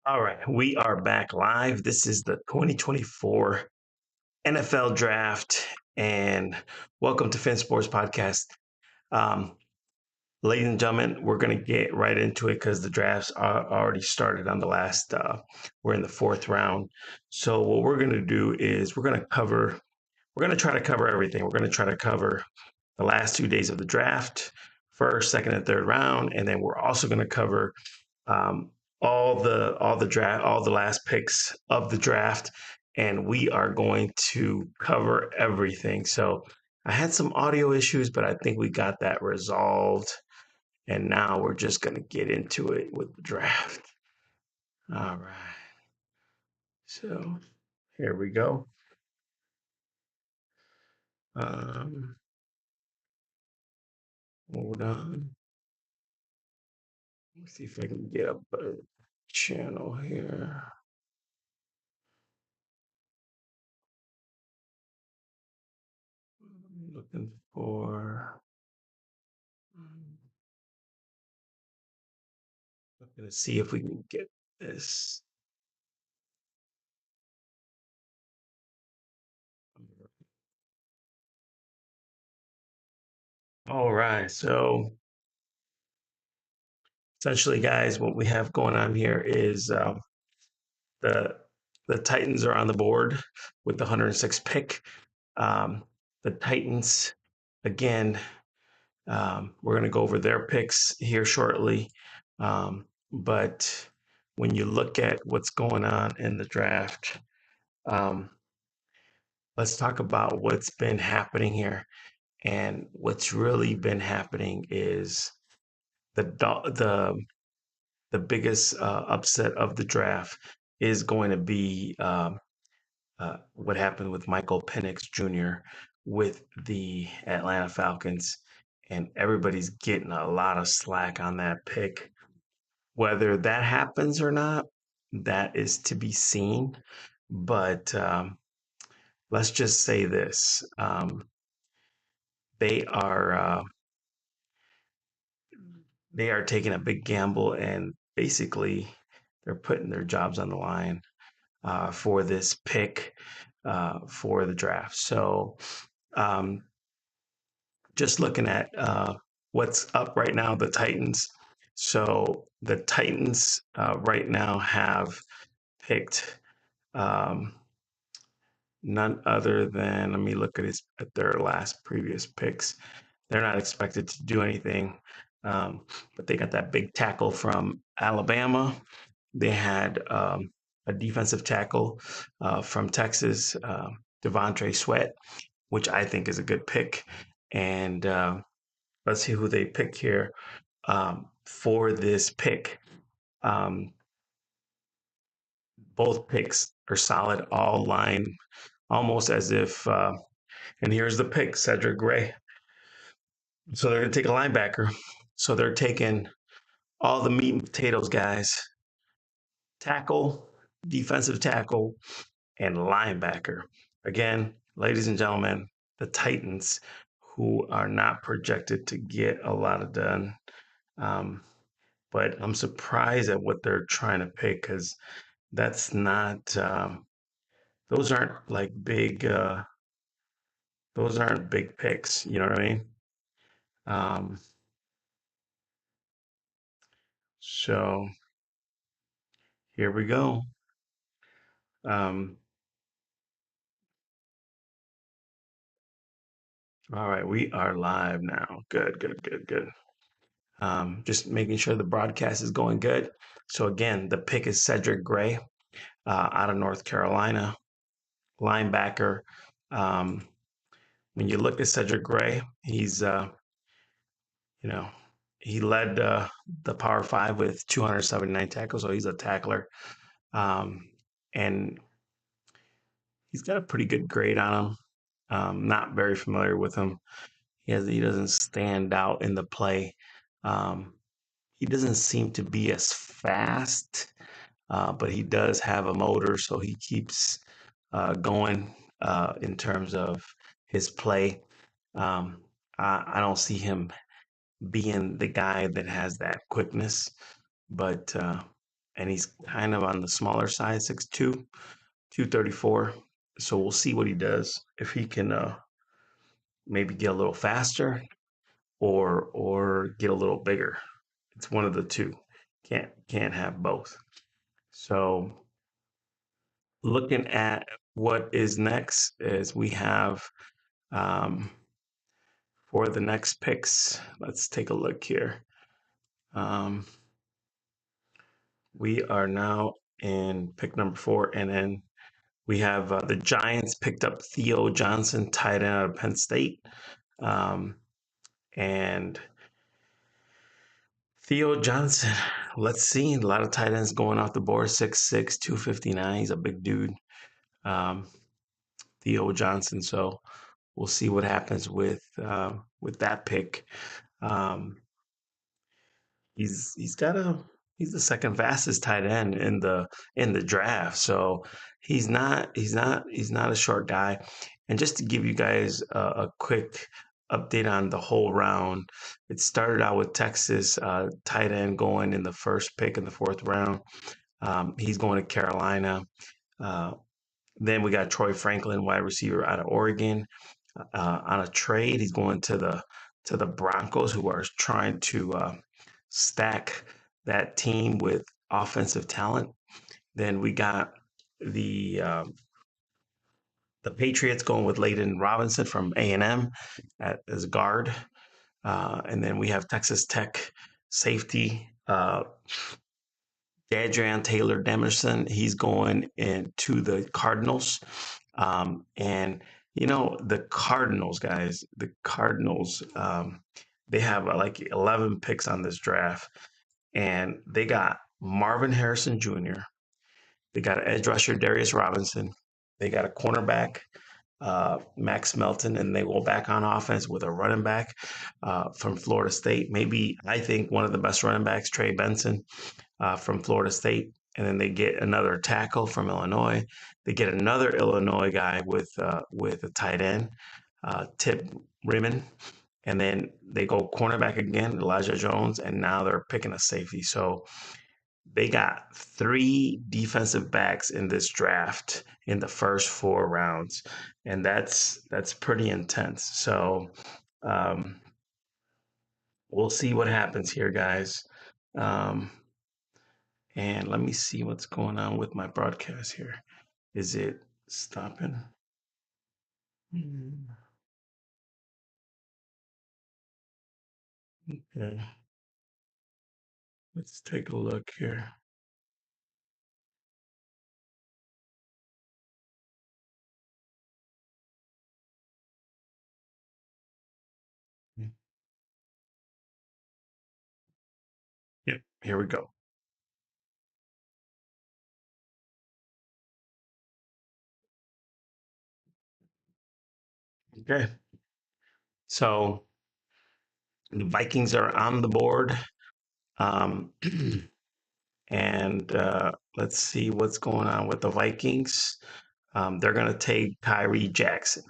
All right, we are back live. This is the 2024 NFL Draft, and welcome to Fin Sports Podcast. Um, Ladies and gentlemen, we're going to get right into it because the drafts are already started on the last. We're in the fourth round, so what we're going to do is we're going to cover. We're going to try to cover everything. We're going to try to cover the last 2 days of the draft, first, second, and third round, and then we're also going to cover um, all the last picks of the draft, and we are going to cover everything. So I had some audio issues, but I think we got that resolved, and now we're just going to get into it with the draft. All right. So here we go. Um, Hold on. Let's see if I can get up a channel here. I'm looking for. I'm going to see if we can get this. All right. So essentially, guys, what we have going on here is the the Titans are on the board with the 106th pick. Um, the Titans, again, we're going to go over their picks here shortly. But when you look at what's going on in the draft, um, let's talk about what's been happening here. And what's really been happening is the the the biggest upset of the draft is going to be what happened with Michael Penix Jr. with the Atlanta Falcons. And everybody's getting a lot of slack on that pick. Whether that happens or not, that is to be seen. But let's just say this: they are they are taking a big gamble, and basically they're putting their jobs on the line for this pick for the draft. So, um, just looking at what's up right now, the Titans. So, the Titans right now have picked um, none other than, let me look at their last previous picks. They're not expected to do anything, but they got that big tackle from Alabama. They had a defensive tackle from Texas, Devontre Sweat, which I think is a good pick. And let's see who they picked here for this pick. Um, both picks are solid, all line, almost as if. And here's the pick, Cedric Gray. So they're going to take a linebacker. So they're taking all the meat and potatoes, guys. Tackle, defensive tackle, and linebacker. Again, ladies and gentlemen, the Titans, who are not projected to get a lot of done. Um, but I'm surprised at what they're trying to pick because that's not, those aren't like those aren't big picks. You know what I mean? Um, so here we go. Um, all right, we are live now. Good, good, good, good. Just making sure the broadcast is going good. So again, the pick is Cedric Gray out of North Carolina, linebacker. Um, when you look at Cedric Gray, he's you know he led the Power Five with 279 tackles, so he's a tackler, um, and he's got a pretty good grade on him. Not very familiar with him. He doesn't stand out in the play. Um, he doesn't seem to be as fast, but he does have a motor, so he keeps going in terms of his play. Um, I don't see him being the guy that has that quickness, but and he's kind of on the smaller side, 6'2", 234. So we'll see what he does if he can maybe get a little faster or get a little bigger. It's one of the two. Can't have both. So looking at what is next is we have um, for the next picks. Let's take a look here. Um, we are now in pick number 4, and then we have the Giants picked up Theo Johnson, tight end out of Penn State. And Theo Johnson, let's see. A lot of tight ends going off the board, 6'6", 259. He's a big dude. Um, Theo Johnson. So we'll see what happens with that pick. Um, he's got a he's the second fastest tight end in the draft. So he's not a short guy. And just to give you guys a quick update on the whole round, it started out with Texas tight end going in the first pick in the fourth round. He's going to Carolina. Uh, then we got Troy Franklin, wide receiver out of Oregon, on a trade. He's going to the Broncos, who are trying to stack that team with offensive talent. Then we got the um, the Patriots going with Layden Robinson from A&M as guard, and then we have Texas Tech safety Adrian Taylor Demerson. He's going into the Cardinals. And, the Cardinals, guys, they have like 11 picks on this draft, and they got Marvin Harrison Jr., they got an edge rusher, Darius Robinson, they got a cornerback, Max Melton, and they go back on offense with a running back from Florida State. Maybe I think one of the best running backs, Trey Benson, from Florida State, and then they get another tackle from Illinois. They get another Illinois guy with a tight end, Tip Rimmon, and then they go cornerback again, Elijah Jones, and now they're picking a safety. So they got 3 defensive backs in this draft in the first 4 rounds, and that's pretty intense. So um, we'll see what happens here, guys. Um, And let me see what's going on with my broadcast here. Is it stopping? Hmm, okay, let's take a look here. Yep, here we go. Okay, so the Vikings are on the board. Um, and let's see what's going on with the Vikings. They're going to take Kyrie Jackson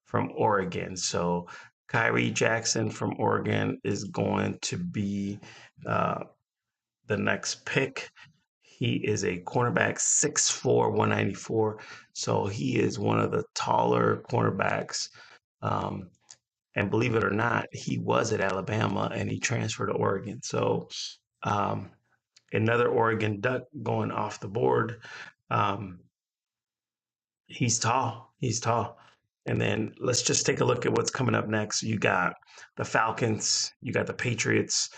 from Oregon. So Kyrie Jackson from Oregon is going to be uh, the next pick. He is a cornerback, 6'4", 194. So he is one of the taller cornerbacks. Um, and believe it or not, he was at Alabama and he transferred to Oregon. So um, another Oregon Duck going off the board. Um, he's tall. He's tall. And then let's just take a look at what's coming up next. You got the Falcons, you got the Patriots,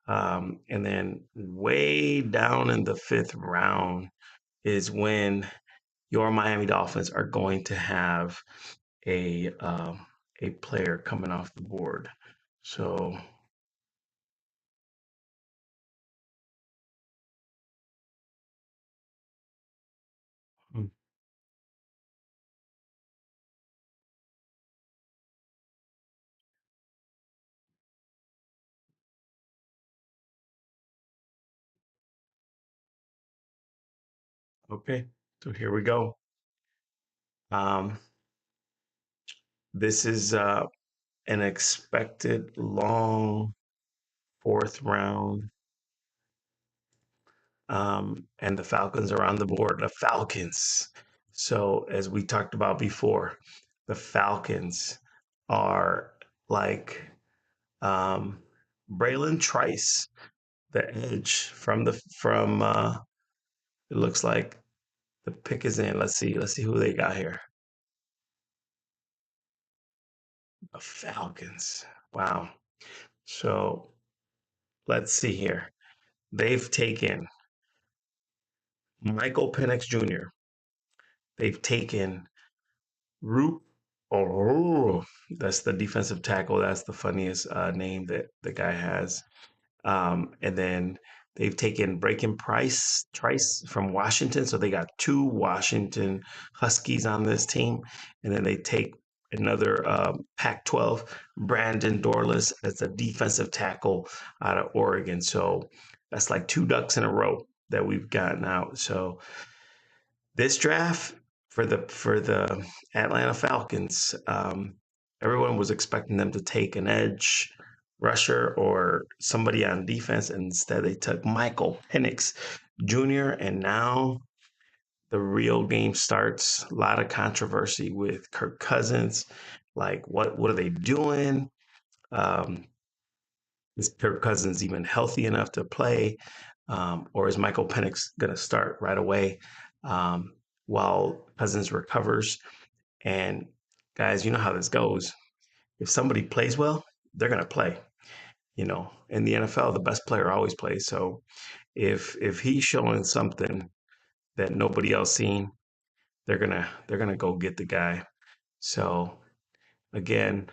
and then way down in the 5th round is when your Miami Dolphins are going to have a um, a player coming off the board. So mm, okay, so here we go. Um, this is an expected long 4th round and the Falcons are on the board. The Falcons. So, as we talked about before, the Falcons are like Braylon Trice, the edge from. It looks like the pick is in. Let's see. Let's see who they got here. The Falcons. Wow. So let's see here. They've taken Michael Penix Jr. They've taken Roop. Oh, that's the defensive tackle. That's the funniest name that the guy has. And then they've taken Braken Trice from Washington. So they got two Washington Huskies on this team. And then they take another Pac 12, Brandon Dorlus, as a defensive tackle out of Oregon. So that's like two ducks in a row that we've gotten out. So this draft for the Atlanta Falcons, everyone was expecting them to take an edge rusher or somebody on defense, and instead they took Michael Penix Jr. And now the real game starts. A lot of controversy with Kirk Cousins. Like, what are they doing? Um, is Kirk Cousins even healthy enough to play? Or is Michael Penix going to start right away um, while Cousins recovers? And guys, you know how this goes. If somebody plays well, they're going to play. In the NFL, the best player always plays. So if he's showing something that nobody else seen, they're gonna go get the guy. So again,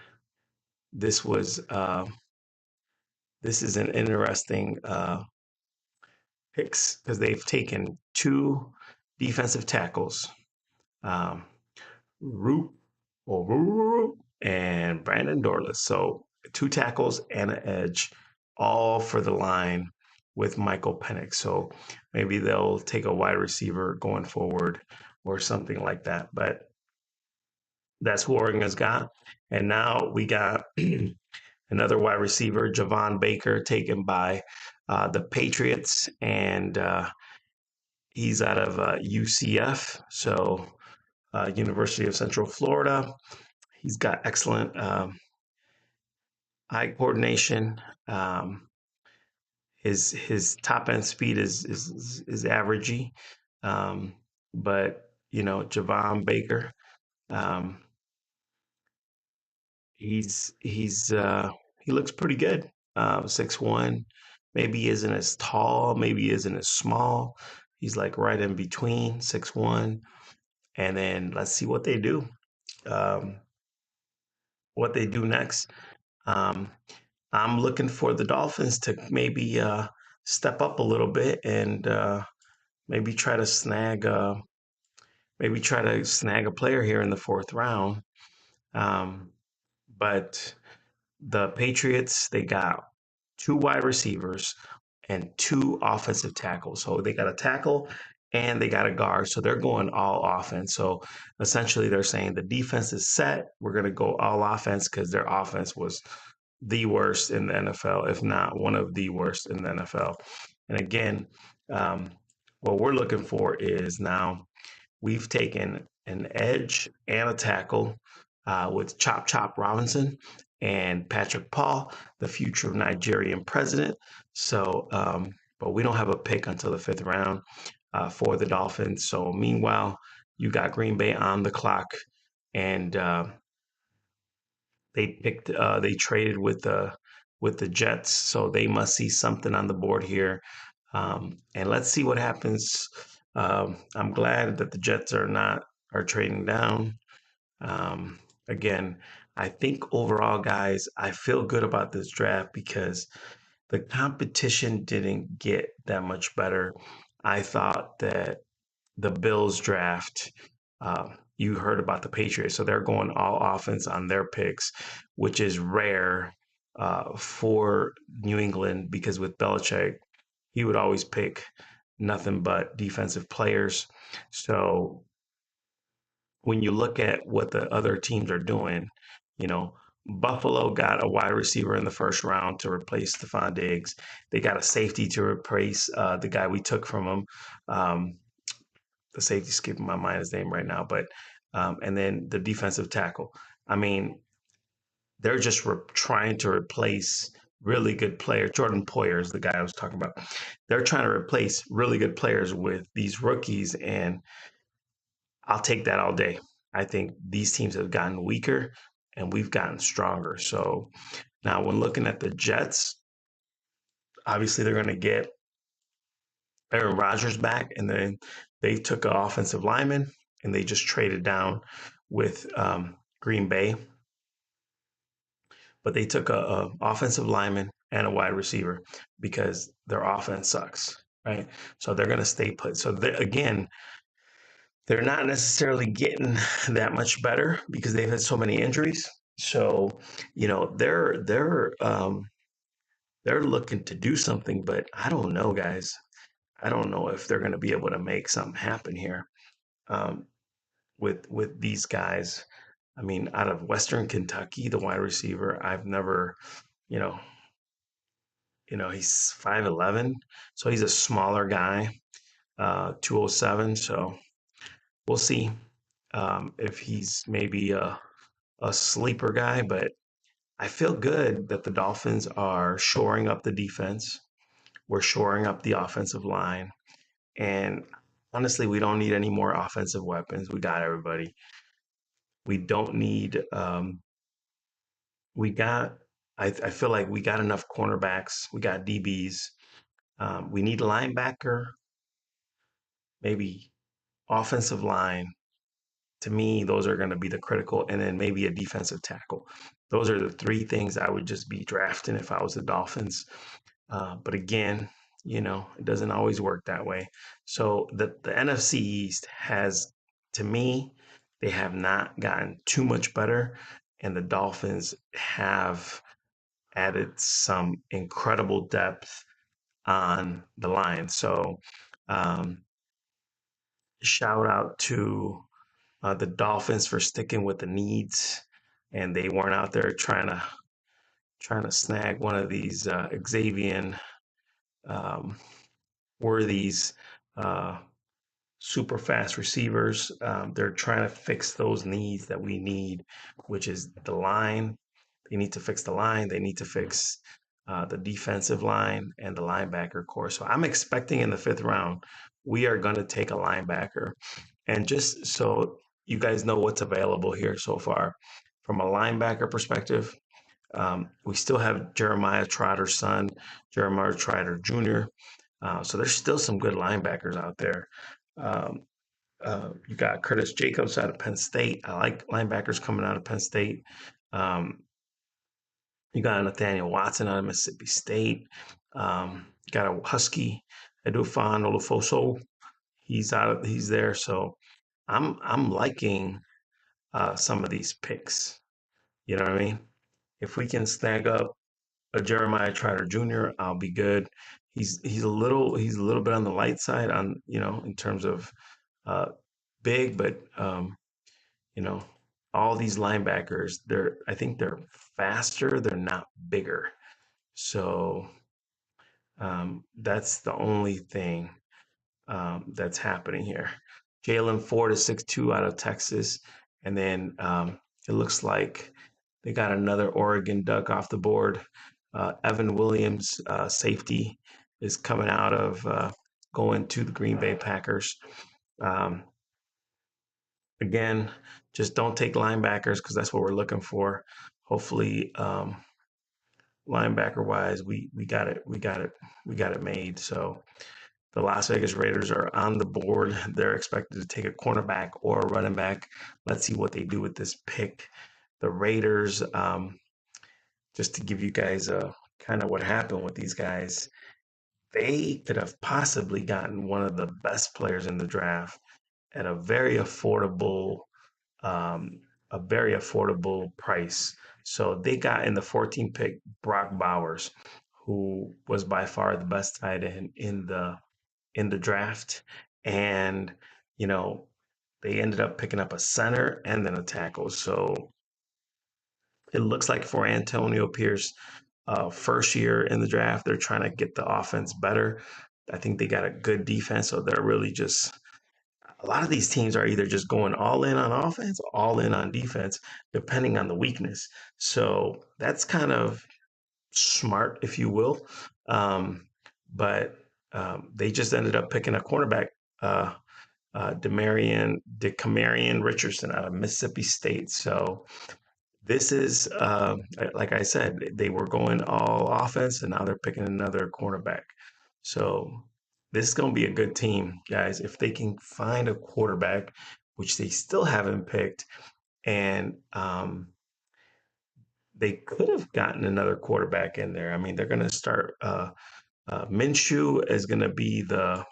this was this is an interesting picks because they've taken two defensive tackles, um, Roop and Brandon Dorless. So two tackles and an edge, all for the line with Michael Penix. So maybe they'll take a wide receiver going forward or something like that. But that's who Oregon has got. And now we got another wide receiver, Javon Baker, taken by the Patriots. And he's out of UCF, so University of Central Florida. He's got excellent eye coordination. His top end speed is averagey, um, but Javon Baker, um, he looks pretty good. 6'1", maybe he isn't as tall, maybe he isn't as small. He's like right in between 6'1", and then let's see what they do. Um, what they do next. Um, I'm looking for the Dolphins to maybe step up a little bit and maybe try to snag a player here in the fourth round. But the Patriots, they got two wide receivers and two offensive tackles. So they got a tackle and they got a guard. So they're going all offense. So essentially, they're saying the defense is set. We're going to go all offense because their offense was the worst in the NFL, if not one of the worst in the NFL. And again, um, what we're looking for is now we've taken an edge and a tackle with Chop Chop Robinson and Patrick Paul, the future Nigerian president. So, but we don't have a pick until the fifth round for the Dolphins. So, meanwhile, you got Green Bay on the clock, and they traded with the Jets, so they must see something on the board here. And let's see what happens. I'm glad that the Jets are trading down. Again, I think overall, guys, I feel good about this draft because the competition didn't get that much better. I thought that the Bills draft, you heard about the Patriots, so they're going all offense on their picks, which is rare for New England because with Belichick, he would always pick nothing but defensive players. So when you look at what the other teams are doing, you know, Buffalo got a wide receiver in the first round to replace Stephon Diggs. They got a safety to replace the guy we took from them. Um, the safety skipping my mind his name right now, but and then the defensive tackle. I mean, they're just trying to replace really good players. Jordan Poyer is the guy I was talking about. They're trying to replace really good players with these rookies, and I'll take that all day. I think these teams have gotten weaker and we've gotten stronger. So now, when looking at the Jets, obviously they're going to get Aaron Rodgers back, and then they took an offensive lineman and they just traded down with Green Bay, but they took a offensive lineman and a wide receiver because their offense sucks, right? So they're going to stay put. So again, they're not necessarily getting that much better because they've had so many injuries. So they're looking to do something, but I don't know, guys. I don't know if they're going to be able to make something happen here um, with these guys. I mean, out of Western Kentucky, the wide receiver, I've never, you know, he's 5'11", so he's a smaller guy, 207. So we'll see if he's maybe a sleeper guy, but I feel good that the Dolphins are shoring up the defense. We're shoring up the offensive line. And honestly, we don't need any more offensive weapons. We got everybody. We don't need, we got, I feel like we got enough cornerbacks. We got DBs. We need linebacker, maybe offensive line. To me, those are going to be the critical, and then maybe a defensive tackle. Those are the three things I would just be drafting if I was the Dolphins. But again, it doesn't always work that way. So the NFC East has, to me, they have not gotten too much better, and the Dolphins have added some incredible depth on the line. So um, shout out to the Dolphins for sticking with the needs, and they weren't out there trying to snag one of these Xavier um, Worthy's uh, super fast receivers. They're trying to fix those needs that we need, which is the line. They need to fix the line. They need to fix the defensive line and the linebacker core. So I'm expecting in the fifth round, we are going to take a linebacker. And just so you guys know what's available here so far, from a linebacker perspective, we still have Jeremiah Trotter's son, Jeremiah Trotter Jr. So there's still some good linebackers out there. Um, you got Curtis Jacobs out of Penn State. I like linebackers coming out of Penn State. Um, you got Nathaniel Watson out of Mississippi State. You got a Husky, Edufan Olufoso. He's there. So I'm liking some of these picks. You know what I mean? If we can snag up a Jeremiah Trotter Jr., I'll be good. He's a little bit on the light side on in terms of uh, big, but you know all these linebackers, I think they're faster. They're not bigger, so that's the only thing that's happening here. Jalen Ford is 6'2" out of Texas, and then it looks like they got another Oregon Duck off the board. Evan Williams, safety, is coming out of going to the Green Bay Packers. Um, again, just don't take linebackers because that's what we're looking for. Hopefully, linebacker wise, we got it, we got it made. So the Las Vegas Raiders are on the board. They're expected to take a cornerback or a running back. Let's see what they do with this pick. The Raiders, just to give you guys a kind of what happened with these guys, they could have possibly gotten one of the best players in the draft at um, a very affordable price. So they got in the 14th pick Brock Bowers, who was by far the best tight end in the draft, and you know they ended up picking up a center and then a tackle. So It looks like for Antonio Pierce, first year in the draft, they're trying to get the offense better. I think they got a good defense, so they're really just a lot of these teams are either just going all in on offense, all in on defense, depending on the weakness. So that's kind of smart, if you will. Um, but they just ended up picking a cornerback, uh, Decamarion Richardson out of Mississippi State. So this is, like I said, they were going all offense, and now they're picking another cornerback. So this is going to be a good team, guys. If they can find a quarterback, which they still haven't picked, and they could have gotten another quarterback in there. I mean, they're going to start. Minshew is going to be the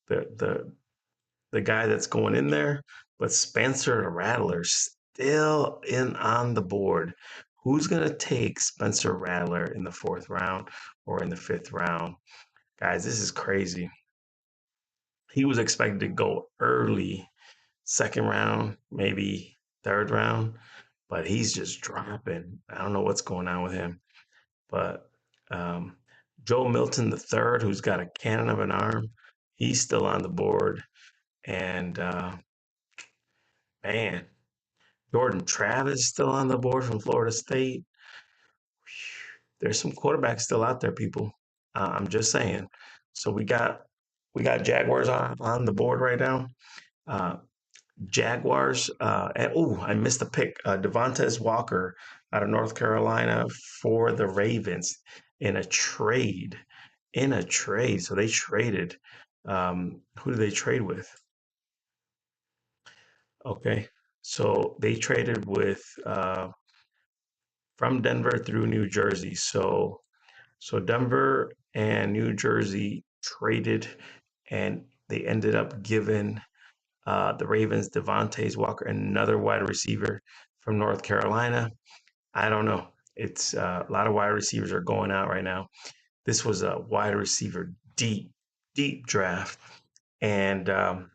the the guy that's going in there, but Spencer Rattler still in on the board. Who's going to take Spencer Rattler in the fourth round or in the fifth round? Guys, this is crazy. He was expected to go early, second round, maybe third round, but he's just dropping. I don't know what's going on with him. But um, Joe Milton the third, who's got a cannon of an arm, he's still on the board. And man, Jordan Travis still on the board from Florida State. There's some quarterbacks still out there, people. I'm just saying. So we got Jaguars on the board right now. Uh, Jaguars. And oh, I missed a pick. Devontae Walker out of North Carolina for the Ravens in a trade. In a trade. So they traded. Who did they trade with? Okay. So they traded with from Denver through New Jersey. So Denver and New Jersey traded, and they ended up giving the Ravens Devontae Walker, another wide receiver from North Carolina. I don't know. It's a lot of wide receivers are going out right now. This was a wide receiver deep draft, and the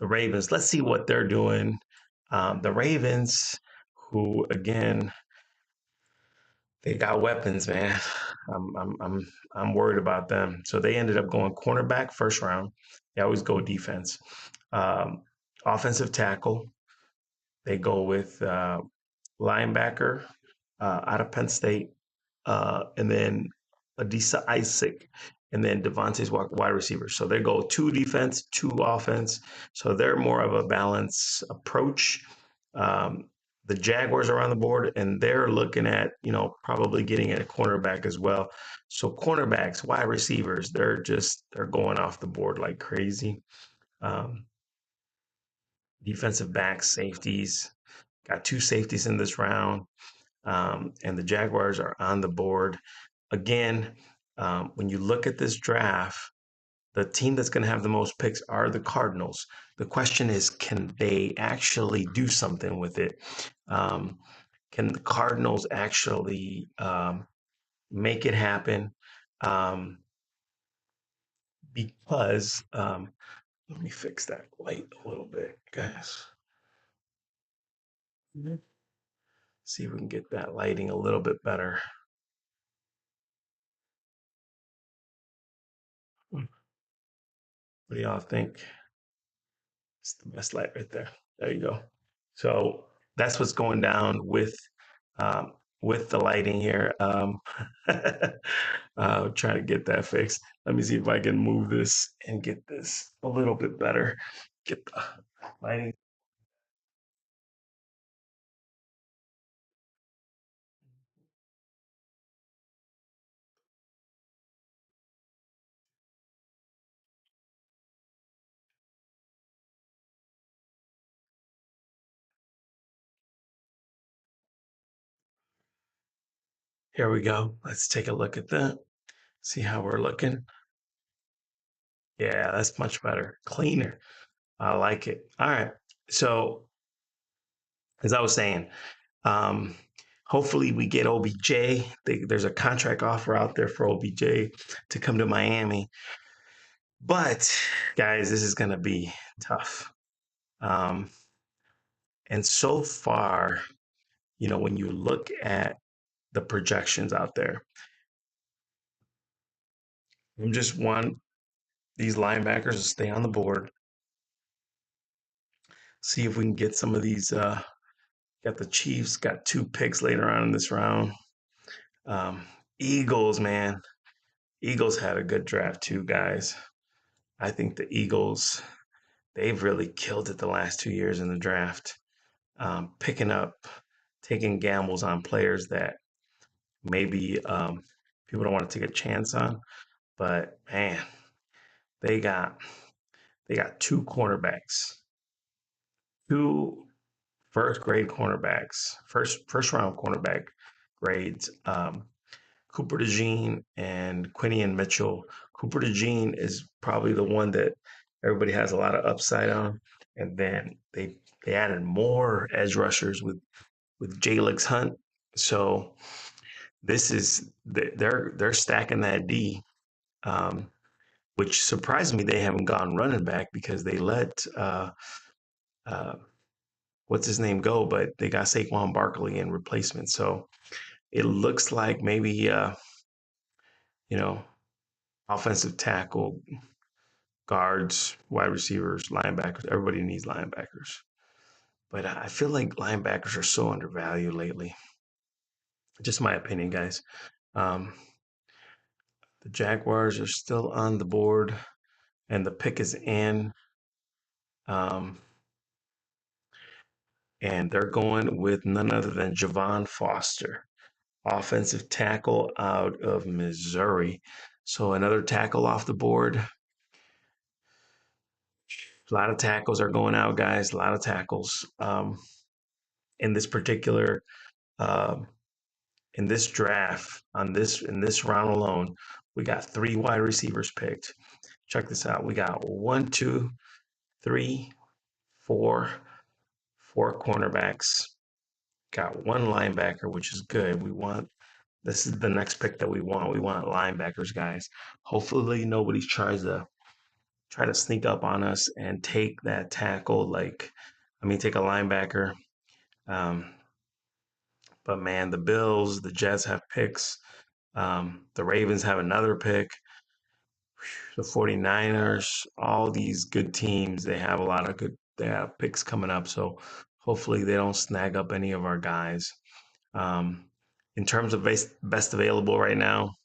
Ravens. Let's see what they're doing. The Ravens, who again they got weapons, man. I'm I'm I'm I'm worried about them. So they ended up going cornerback first round. They always go defense. Um, Offensive tackle. They go with linebacker out of Penn State, and then Adisa Isaac, and then Devontae's wide receiver. So they go two defense, two offense. So they're more of a balance approach. Um, the Jaguars are on the board, and they're looking at probably getting a cornerback as well. So cornerbacks, wide receivers, they're going off the board like crazy. Um, Defensive backs, safeties, got two safeties in this round, and the Jaguars are on the board again. When you look at this draft, the team that's going to have the most picks are the Cardinals. The question is, can they actually do something with it? Um, can the Cardinals actually make it happen? Um, because let me fix that light a little bit, guys. See if we can get that lighting a little bit better. What do y'all think? It's the best light right there. There you go. So that's what's going down um, with the lighting here. Trying to get that fixed. Let me see if I can move this and get this a little bit better. Get the lighting. Here we go. Let's take a look at that. See how we're looking. Yeah, that's much better. Cleaner. I like it. All right. So as I was saying, Um, hopefully, we get OBJ. There's a contract offer out there for OBJ to come to Miami. But, guys, this is going to be tough. Um, and so far, when you look at the projections out there, I just want these linebackers to stay on the board. See if we can get some of these. Got the Chiefs, got 2 picks later on in this round. Um, Eagles, man. Eagles had a good draft too, guys. I think the Eagles, they've really killed it the last 2 years in the draft, picking up, taking gambles on players that maybe people don't want to take a chance on. But man, they got they got 2 cornerbacks, 2 first grade cornerbacks, first round cornerback grades. Cooper DeJean and Quinion Mitchell. Cooper DeJean is probably the one that everybody has a lot of upside on, and then they added more edge rushers with Jalix Hunt. So this is they're stacking that D, um, which surprised me. They haven't gone running back because they let uh, what's his name go, but they got Saquon Barkley in replacement. So it looks like maybe you know offensive tackle, guards, wide receivers, linebackers. Everybody needs linebackers, but I feel like linebackers are so undervalued lately. Just my opinion, guys. Um, the Jaguars are still on the board, and the pick is in. Um, and they're going with none other than Javon Foster, offensive tackle out of Missouri. So another tackle off the board. A lot of tackles are going out, guys. A lot of tackles in this particular um, in this draft in this round alone. We got 3 wide receivers picked. Check this out. We got one, two, three, four cornerbacks. Got 1 linebacker, which is good. This is the next pick that we want. We want linebackers, guys. Hopefully nobody try to sneak up on us and take that tackle. Take a linebacker. Um, but man, the Bills, the Jets have picks. The Ravens have another pick. The 49ers, all these good teams, they have picks coming up. So hopefully they don't snag up any of our guys. Um, in terms of best available right now,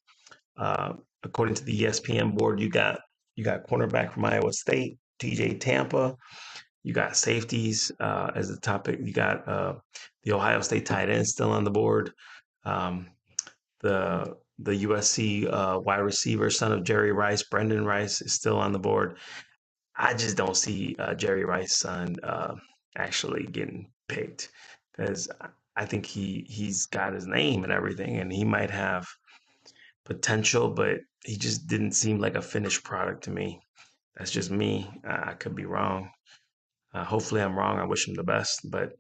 uh, according to the ESPN board, you got cornerback from Iowa State, TJ Tampa. You got safeties as the topic. You got the Ohio State tight end still on the board. Um, the USC wide receiver, son of Jerry Rice, Brendan Rice, is still on the board. I just don't see Jerry Rice's son actually getting picked because I think he's got his name and everything, and he might have potential, but he just didn't seem like a finished product to me. That's just me. I could be wrong. Hopefully, I'm wrong. I wish him the best, but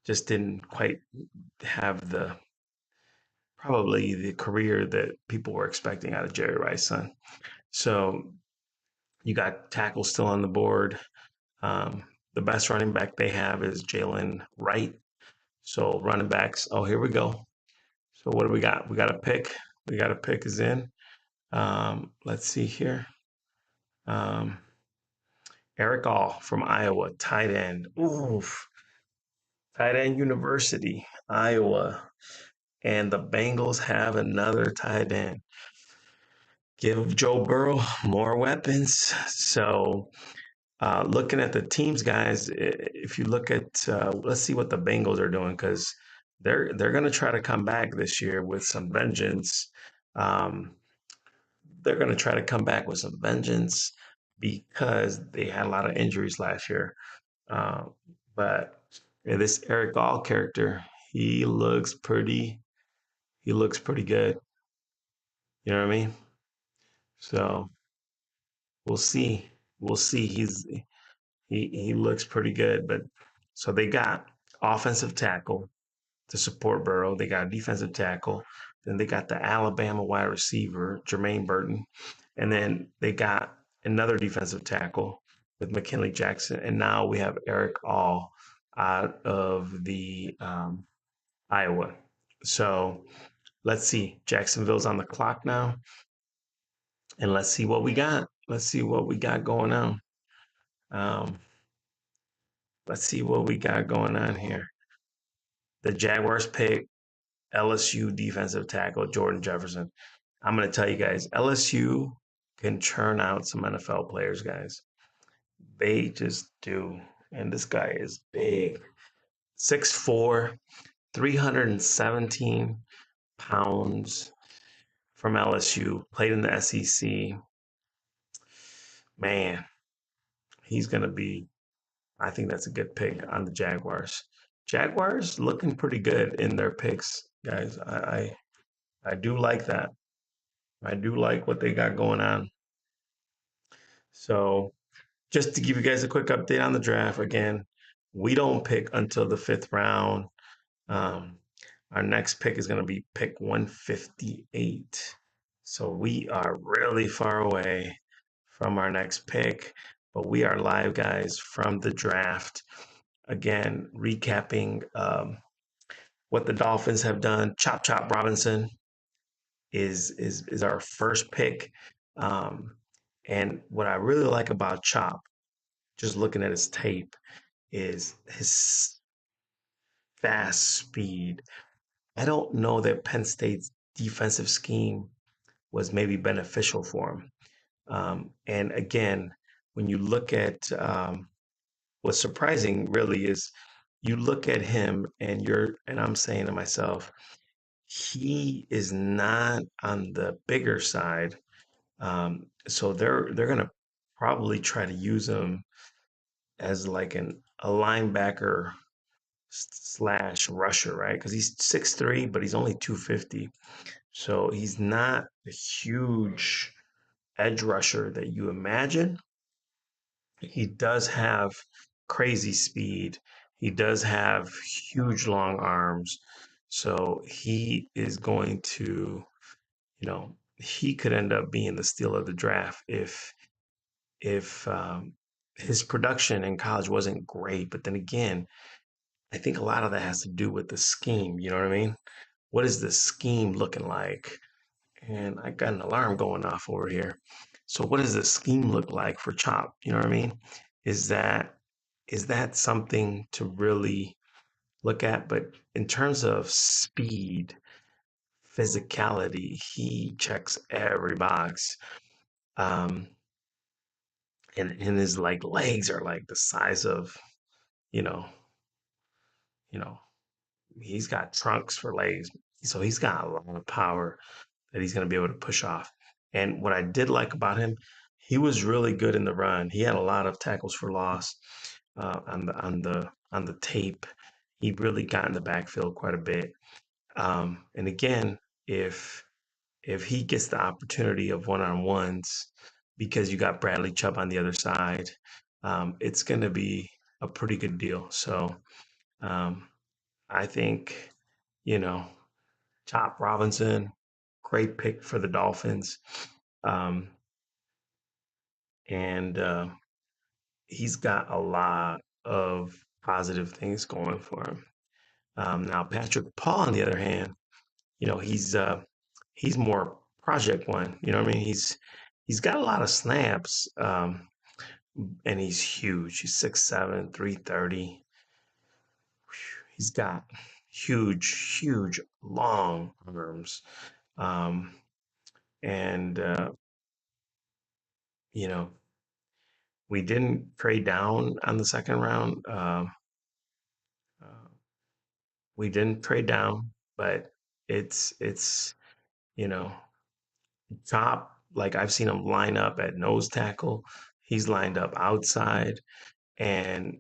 just didn't quite have the probably the career that people were expecting out of Jerry Rice's son. So you got tackle still on the board. Um, the best running back they have is Jalen Wright. So running backs. Oh, here we go. So what do we got? We got a pick. We got a pick is in. Let's see here. Um, Eric All from Iowa, tight end. Oof. Tight end University, Iowa. And the Bengals have another tight end. Give Joe Burrow more weapons. So looking at the teams, guys, if you look at, let's see what the Bengals are doing because they're going to try to come back this year with some vengeance. Um, they're going to try to come back with some vengeance because they had a lot of injuries last year. Uh, but this Eric Gall character, he looks pretty. He looks pretty good. You know what I mean? So we'll see. We'll see. He looks pretty good. But so they got offensive tackle to support Burrow. They got defensive tackle. Then they got the Alabama wide receiver, Jermaine Burton. And then they got another defensive tackle with McKinley Jackson. And now we have Eric All. out of the Iowa. So let's see. Jacksonville's on the clock now, and let's see what we got. Let's see what we got going on. Um, let's see what we got going on here. The Jaguars pick LSU defensive tackle Jordan Jefferson. I'm going to tell you guys, LSU can churn out some NFL players, guys. They just do. And this guy is big. 6'4, 317 pounds from LSU, played in the SEC. Man, he's going to be, I think that's a good pick on the Jaguars. Jaguars looking pretty good in their picks, guys. I do like that. I do like what they got going on. So, just to give you guys a quick update on the draft, again, we don't pick until the fifth round. Um, our next pick is going to be pick 158. So we are really far away from our next pick, but we are live, guys, from the draft. Again, recapping what the Dolphins have done. Chop Chop Robinson is our first pick. Um, and what I really like about Chop, just looking at his tape, is his fast speed. I don't know that Penn State's defensive scheme was maybe beneficial for him. And again, when you look at what's surprising, really is you look at him and I'm saying to myself, he is not on the bigger side. So they're gonna probably try to use him as like a linebacker slash rusher, right? Because he's 6'3", but he's only 250. So he's not a huge edge rusher that you imagine. He does have crazy speed. He does have huge long arms. So he is going to, he could end up being the steal of the draft if his production in college wasn't great. But then again, I think a lot of that has to do with the scheme. You know what I mean? What is the scheme looking like? And I got an alarm going off over here. So what does the scheme look like for Chop? You know what I mean? Is that is that something to really look at? But in terms of speed, physicality, he checks every box. Um, and his like legs are like the size of, you know, you know, he's got trunks for legs. So he's got a lot of power that he's going to be able to push off. And what I did like about him, he was really good in the run. He had a lot of tackles for loss on the tape. He really got in the backfield quite a bit. And again, if if he gets the opportunity of one-on-ones because you got Bradley Chubb on the other side, it's going to be a pretty good deal. So um, I think, you know, Chop Robinson, great pick for the Dolphins. Um, and he's got a lot of positive things going for him. Now, Patrick Paul, on the other hand, he's more project one. You know what I mean? He's got a lot of snaps, and he's huge. He's 6'7", 330. He's got huge, long arms. Um, and you know, we didn't trade down on the second round. Uh, we didn't trade down, but it's you know top. Like I've seen him line up at nose tackle. He's lined up outside, and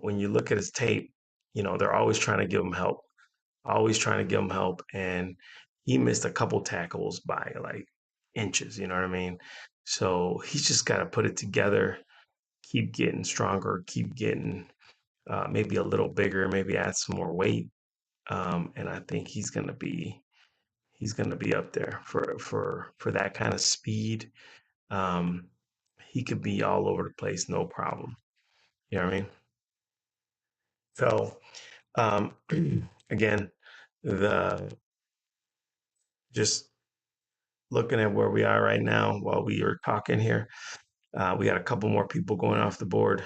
when you look at his tape, they're always trying to give him help, always trying to give him help, and he missed a couple tackles by like inches. You know what I mean? So he's just got to put it together, keep getting stronger, keep getting maybe a little bigger, maybe add some more weight, and I think he's gonna be up there for that kind of speed. Um, he could be all over the place, no problem. You know what I mean? So again, the just looking at where we are right now while we are talking here, we got a couple more people going off the board.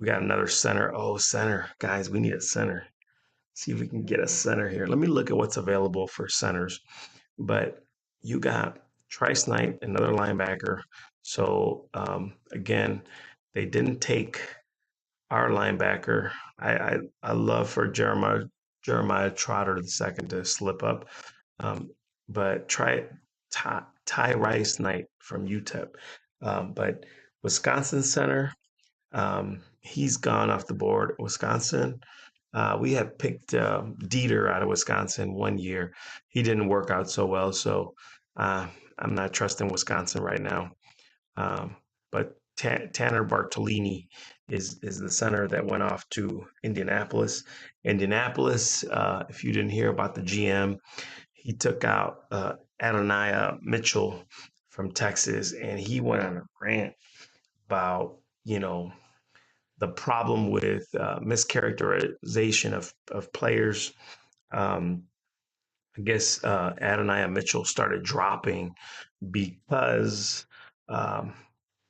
We got another center. Oh, center. Guys, we need a center. See if we can get a center here. Let me look at what's available for centers. But you got Trice Knight, another linebacker. So again, they didn't take our linebacker. I love for Jeremiah Trotter the second to slip up. But try Ty Rice Knight from UTEP. But Wisconsin center, he's gone off the board. Wisconsin, we had picked Dieter out of Wisconsin one year. He didn't work out so well, so I'm not trusting Wisconsin right now. But Tanner Bartolini is the center that went off to Indianapolis. Indianapolis, if you didn't hear about the GM, he took out Adonai Mitchell from Texas, and he went on a rant about the problem with mischaracterization of players. Um, I guess Adonai Mitchell started dropping because um,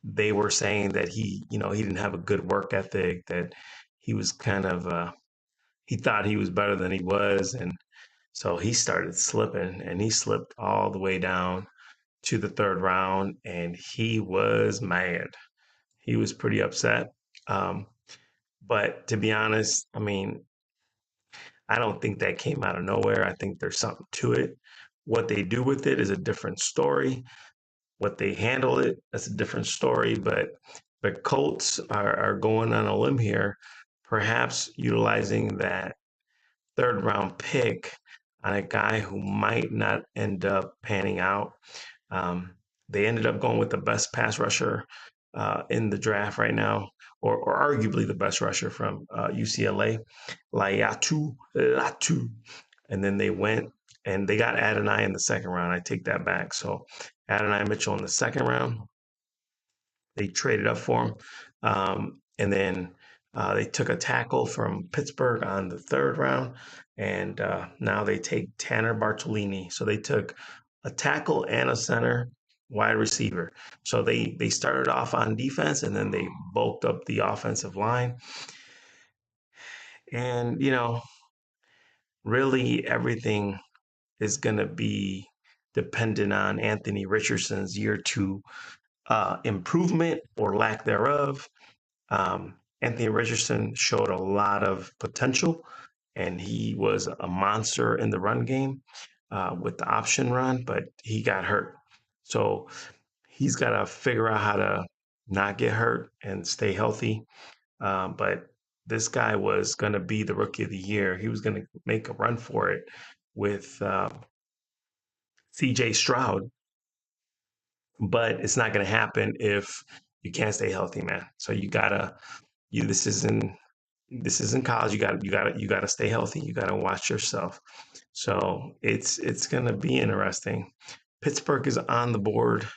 they were saying that he didn't have a good work ethic, that he was kind of he thought he was better than he was, and so he started slipping, and he slipped all the way down to the third round, and he was mad. He was pretty upset. Um, but to be honest, I mean, I don't think that came out of nowhere. I think there's something to it. What they do with it is a different story. What they handle it, that's a different story. But the Colts are going on a limb here, perhaps utilizing that third round pick on a guy who might not end up panning out. Um, they ended up going with the best pass rusher in the draft right now, or arguably the best rusher from UCLA, Latu. And then they went and they got Adonai in the second round. I take that back. So Adonai Mitchell in the second round, they traded up for him. And then they took a tackle from Pittsburgh on the third round. And now they take Tanner Bartolini. So they took a tackle and a center wide receiver. So they started off on defense and then they bulked up the offensive line. And, really everything is going to be dependent on Anthony Richardson's year two improvement or lack thereof. Anthony Richardson showed a lot of potential, and he was a monster in the run game with the option run, but he got hurt. So he's got to figure out how to not get hurt and stay healthy. But this guy was going to be the rookie of the year. He was going to make a run for it with CJ Stroud, but it's not going to happen if you can't stay healthy, man. So you gotta you this isn't college. You gotta stay healthy. You gotta watch yourself. So it's gonna be interesting. Pittsburgh is on the board,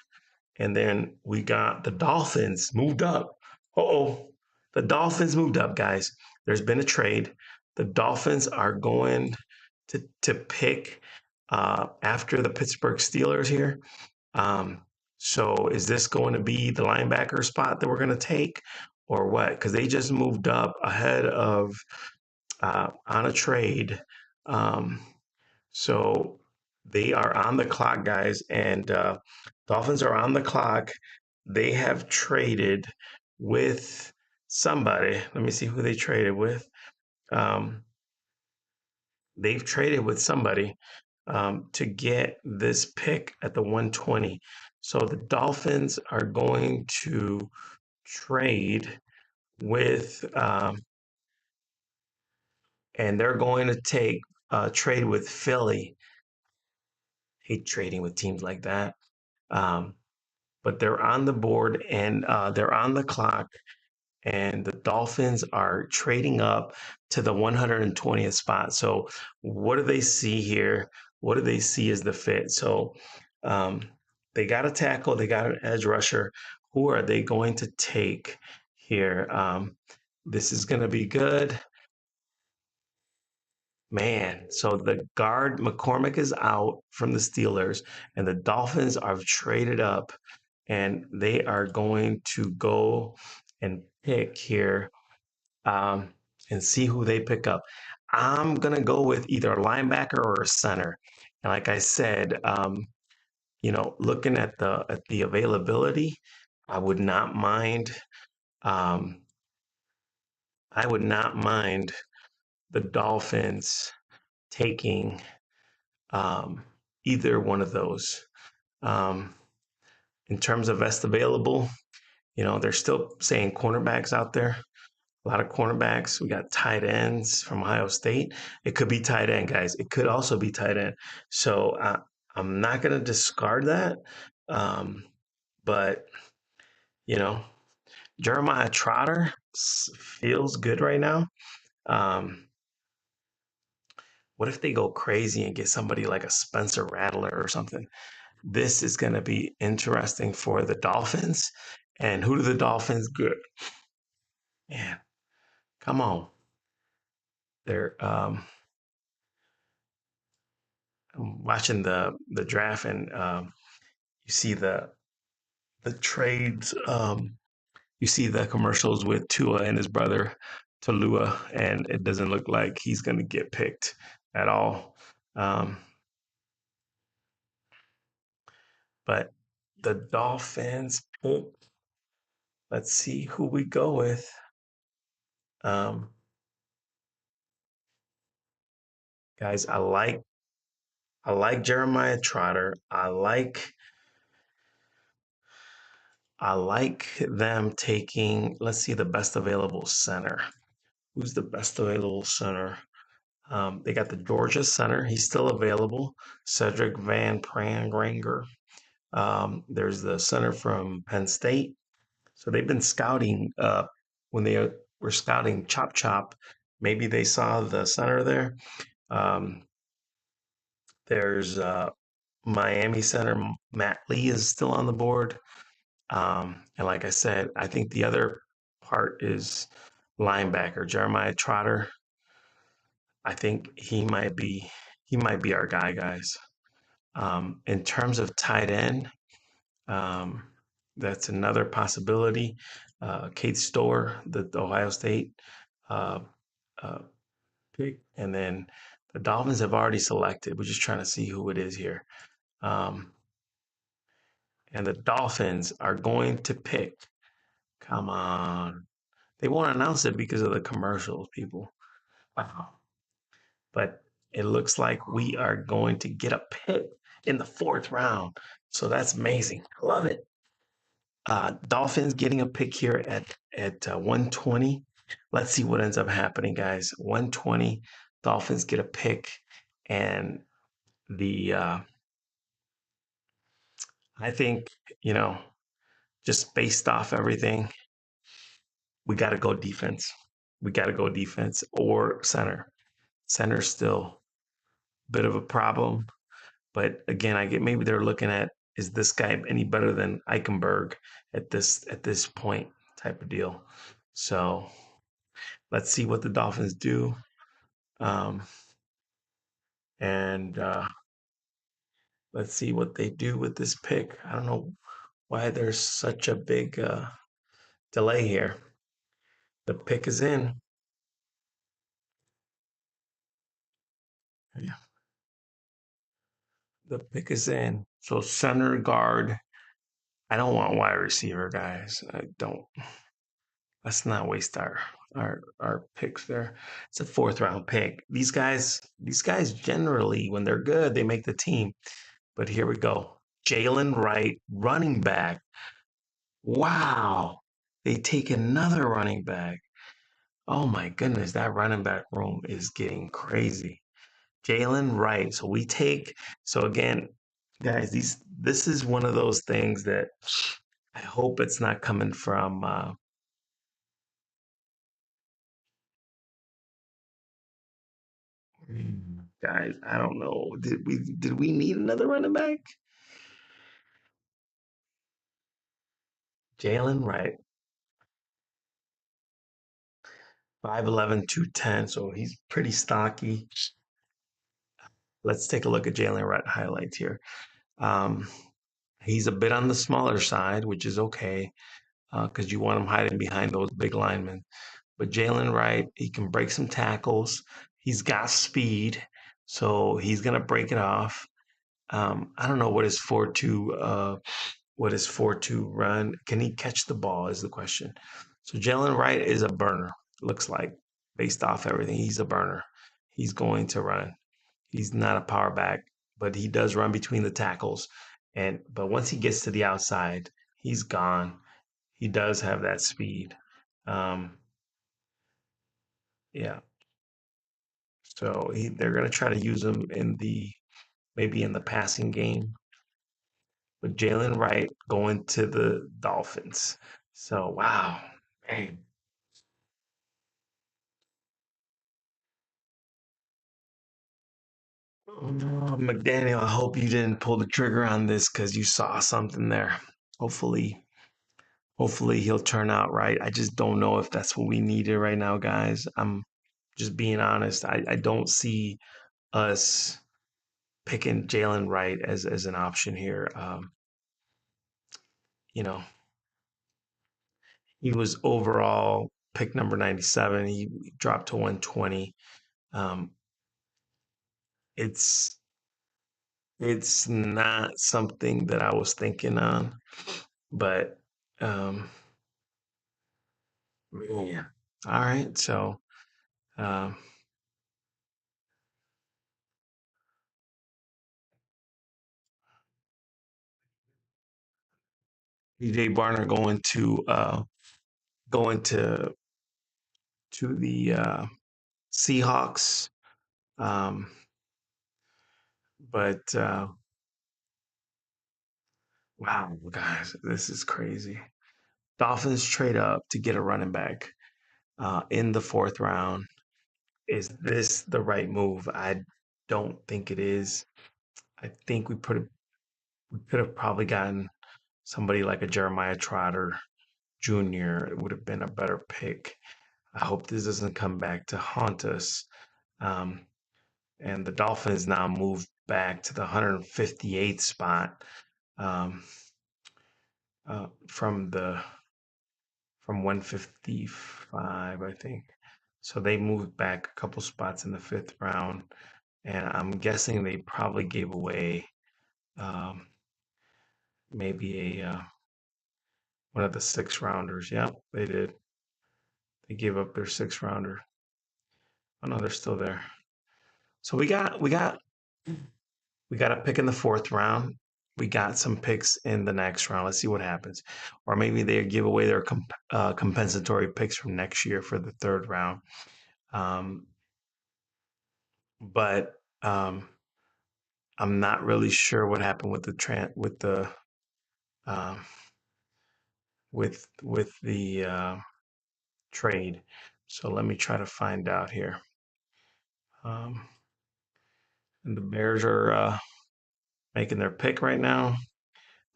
and then we got the Dolphins moved up. Oh, the Dolphins moved up, guys. There's been a trade. The Dolphins are going to pick after the Pittsburgh Steelers here. Um, so is this going to be the linebacker spot that we're going to take or what? Because they just moved up ahead of on a trade. Um, so they are on the clock, guys, and Dolphins are on the clock. They have traded with somebody. Let me see who they traded with. Um, they've traded with somebody to get this pick at the 120. So the Dolphins are going to trade with, and they're going to take trade with Philly. Hate trading with teams like that. Um, but they're on the board and they're on the clock, and the Dolphins are trading up to the 120th spot. So, what do they see here? What do they see as the fit? So, um, they got a tackle, they got an edge rusher. Who are they going to take here? This is going to be good. Man, so the guard McCormick is out from the Steelers, and the Dolphins are traded up, and they are going to go and pick here, um, and see who they pick up. I'm gonna go with either a linebacker or a center. And like I said, looking at the availability, I would not mind. Um, I would not mind the Dolphins taking um, either one of those. Um, in terms of best available, they're still saying cornerbacks out there. A lot of cornerbacks. We got tight ends from Ohio State. It could be tight end, guys. It could also be tight end. So I'm not going to discard that. Um, but, you know, Jeremiah Trotter feels good right now. Um, what if they go crazy and get somebody like a Spencer Rattler or something? This is going to be interesting for the Dolphins. And who do the Dolphins good? Man, come on. They're I'm watching the draft, and you see the trades. You see the commercials with Tua and his brother Talua, and it doesn't look like he's going to get picked at all. Um, but the Dolphins pick. Let's see who we go with. Um, guys, I like Jeremiah Trotter. I like them taking. Let's see the best available center. Who's the best available center? They got the Georgia center. He's still available. Cedric Van Prangranger. There's the center from Penn State. So they've been scouting when they were scouting Chop Chop. Maybe they saw the center there. Um, there's Miami center. Matt Lee is still on the board. And like I said, I think the other part is linebacker Jeremiah Trotter. I think he might be our guy, guys. In terms of tight end, um, that's another possibility. Kate Stower, the Ohio State uh, uh, pick, and then the Dolphins have already selected. We're just trying to see who it is here. Um, and the Dolphins are going to pick. Come on, they won't announce it because of the commercials, people. Wow. But it looks like we are going to get a pick in the fourth round. So that's amazing. I love it. Dolphins getting a pick here at 120. Let's see what ends up happening, guys. 120. Dolphins get a pick, and the I think you know just based off everything, we got to go defense. We got to go defense or center. Center's still a bit of a problem. But again, I get maybe they're looking at, is this guy any better than Eichenberg at this point type of deal. So let's see what the Dolphins do. Um, and let's see what they do with this pick. I don't know why there's such a big delay here. The pick is in. Yeah. The pick is in. So center guard. I don't want wide receiver, guys. I don't. Let's not waste our picks there. It's a fourth round pick. These guys generally, when they're good, they make the team. But here we go. Jalen Wright, running back. Wow. They take another running back. Oh my goodness, that running back room is getting crazy. Jalen Wright. So again, guys, this is one of those things that I hope it's not coming from guys, I don't know. Did we need another running back? Jalen Wright, 5'11", 210, so he's pretty stocky. Let's take a look at Jalen Wright highlights here. Um, he's a bit on the smaller side, which is okay because you want him hiding behind those big linemen. But Jalen Wright, he can break some tackles. He's got speed, so he's gonna break it off. I don't know what his 4-2 run. Can he catch the ball is the question. So Jalen Wright is a burner, looks like, based off everything. He's a burner. He's going to run. He's not a power back, but he does run between the tackles. But once he gets to the outside, he's gone. He does have that speed. Um, yeah. So they're going to try to use him maybe in the passing game with Jalen Wright going to the Dolphins. So wow, man. Oh, McDaniel, I hope you didn't pull the trigger on this because you saw something there. Hopefully, hopefully he'll turn out right. I just don't know if that's what we needed right now, guys. I'm just being honest. I don't see us picking Jalen Wright as an option here. You know, he was overall pick number 97. He dropped to 120. Um, it's it's not something that I was thinking on, but um, yeah. All right, so um, DJ Barner going to the Seahawks, um, but wow, guys, this is crazy. Dolphins trade up to get a running back in the fourth round. Is this the right move? I don't think it is. I think we could have probably gotten somebody like a Jeremiah Trotter Jr. It would have been a better pick. I hope this doesn't come back to haunt us. Um, and the Dolphins now move back to the 158th spot um, from 155, I think. So they moved back a couple spots in the fifth round, and I'm guessing they probably gave away um, maybe a one of the six rounders. Yep, they did. They gave up their six rounder. Oh no, they're still there. So we got a pick in the fourth round. We got some picks in the next round. Let's see what happens. Or maybe they give away their compensatory picks from next year for the third round. Um, but I'm not really sure what happened with um, the trade. So let me try to find out here. Um, and the Bears are making their pick right now.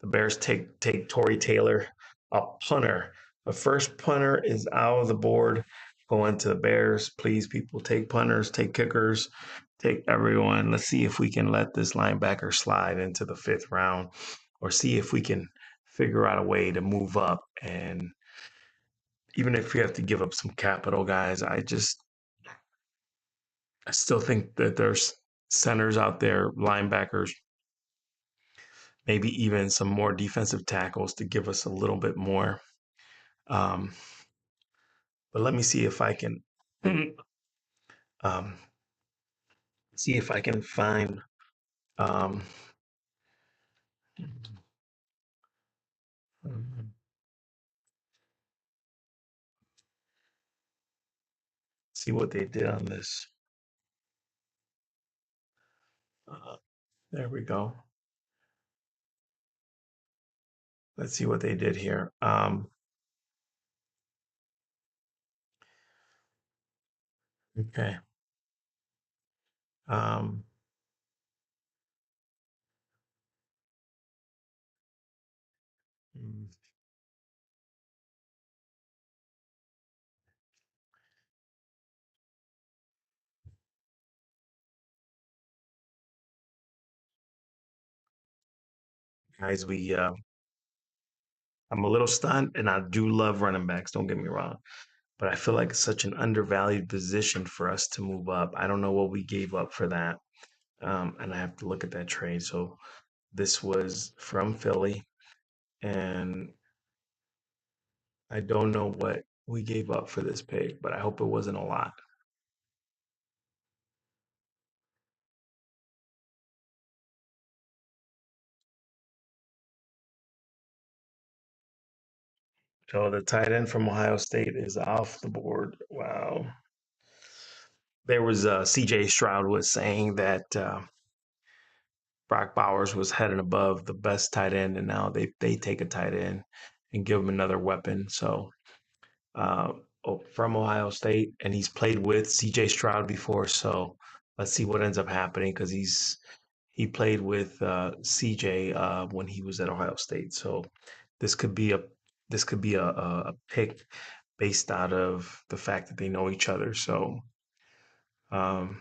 The Bears take Tory Taylor, a punter. The first punter is out of the board, going to the Bears. Please, people, take punters, take kickers, take everyone. Let's see if we can let this linebacker slide into the fifth round, or see if we can figure out a way to move up. And even if we have to give up some capital, guys, I still think that there's centers out there, linebackers, maybe even some more defensive tackles to give us a little bit more. Um, but let me see if I can um, see if I can find um, see what they did on this. There we go. Let's see what they did here. Okay. Um, mm, guys, I'm a little stunned, and I do love running backs. Don't get me wrong, but I feel like it's such an undervalued position for us to move up. I don't know what we gave up for that, and I have to look at that trade. So this was from Philly, and I don't know what we gave up for this pick, but I hope it wasn't a lot. So the tight end from Ohio State is off the board. Wow. There was CJ Stroud was saying that Brock Bowers was head and above the best tight end, and now they take a tight end and give him another weapon. So uh, from Ohio State, and he's played with CJ Stroud before. So let's see what ends up happening because he played with CJ when he was at Ohio State. So this could be a this could be a pick based out of the fact that they know each other. So um,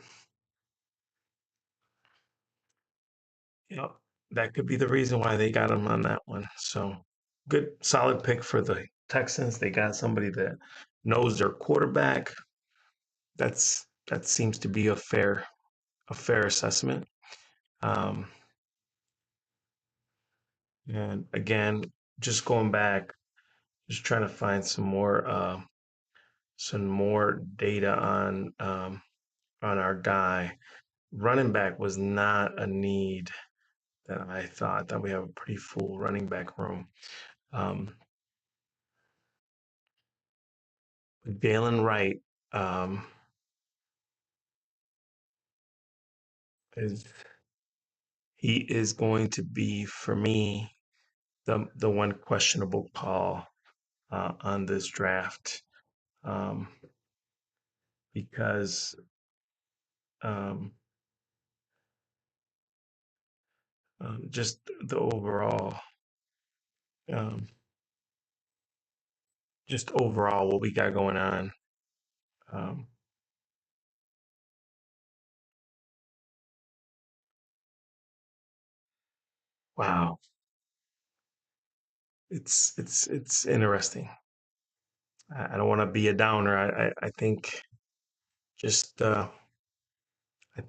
yep, that could be the reason why they got him on that one. So good, solid pick for the Texans. They got somebody that knows their quarterback. That seems to be a fair assessment. Um, and again, just going back, just trying to find some more data on our guy. Running back was not a need that I thought that we have a pretty full running back room. Um, Galen Wright um, is he is going to be for me the one questionable call on this draft um, because um, just the overall um, just overall what we got going on. Um, wow, it's interesting. I don't want to be a downer. I think just I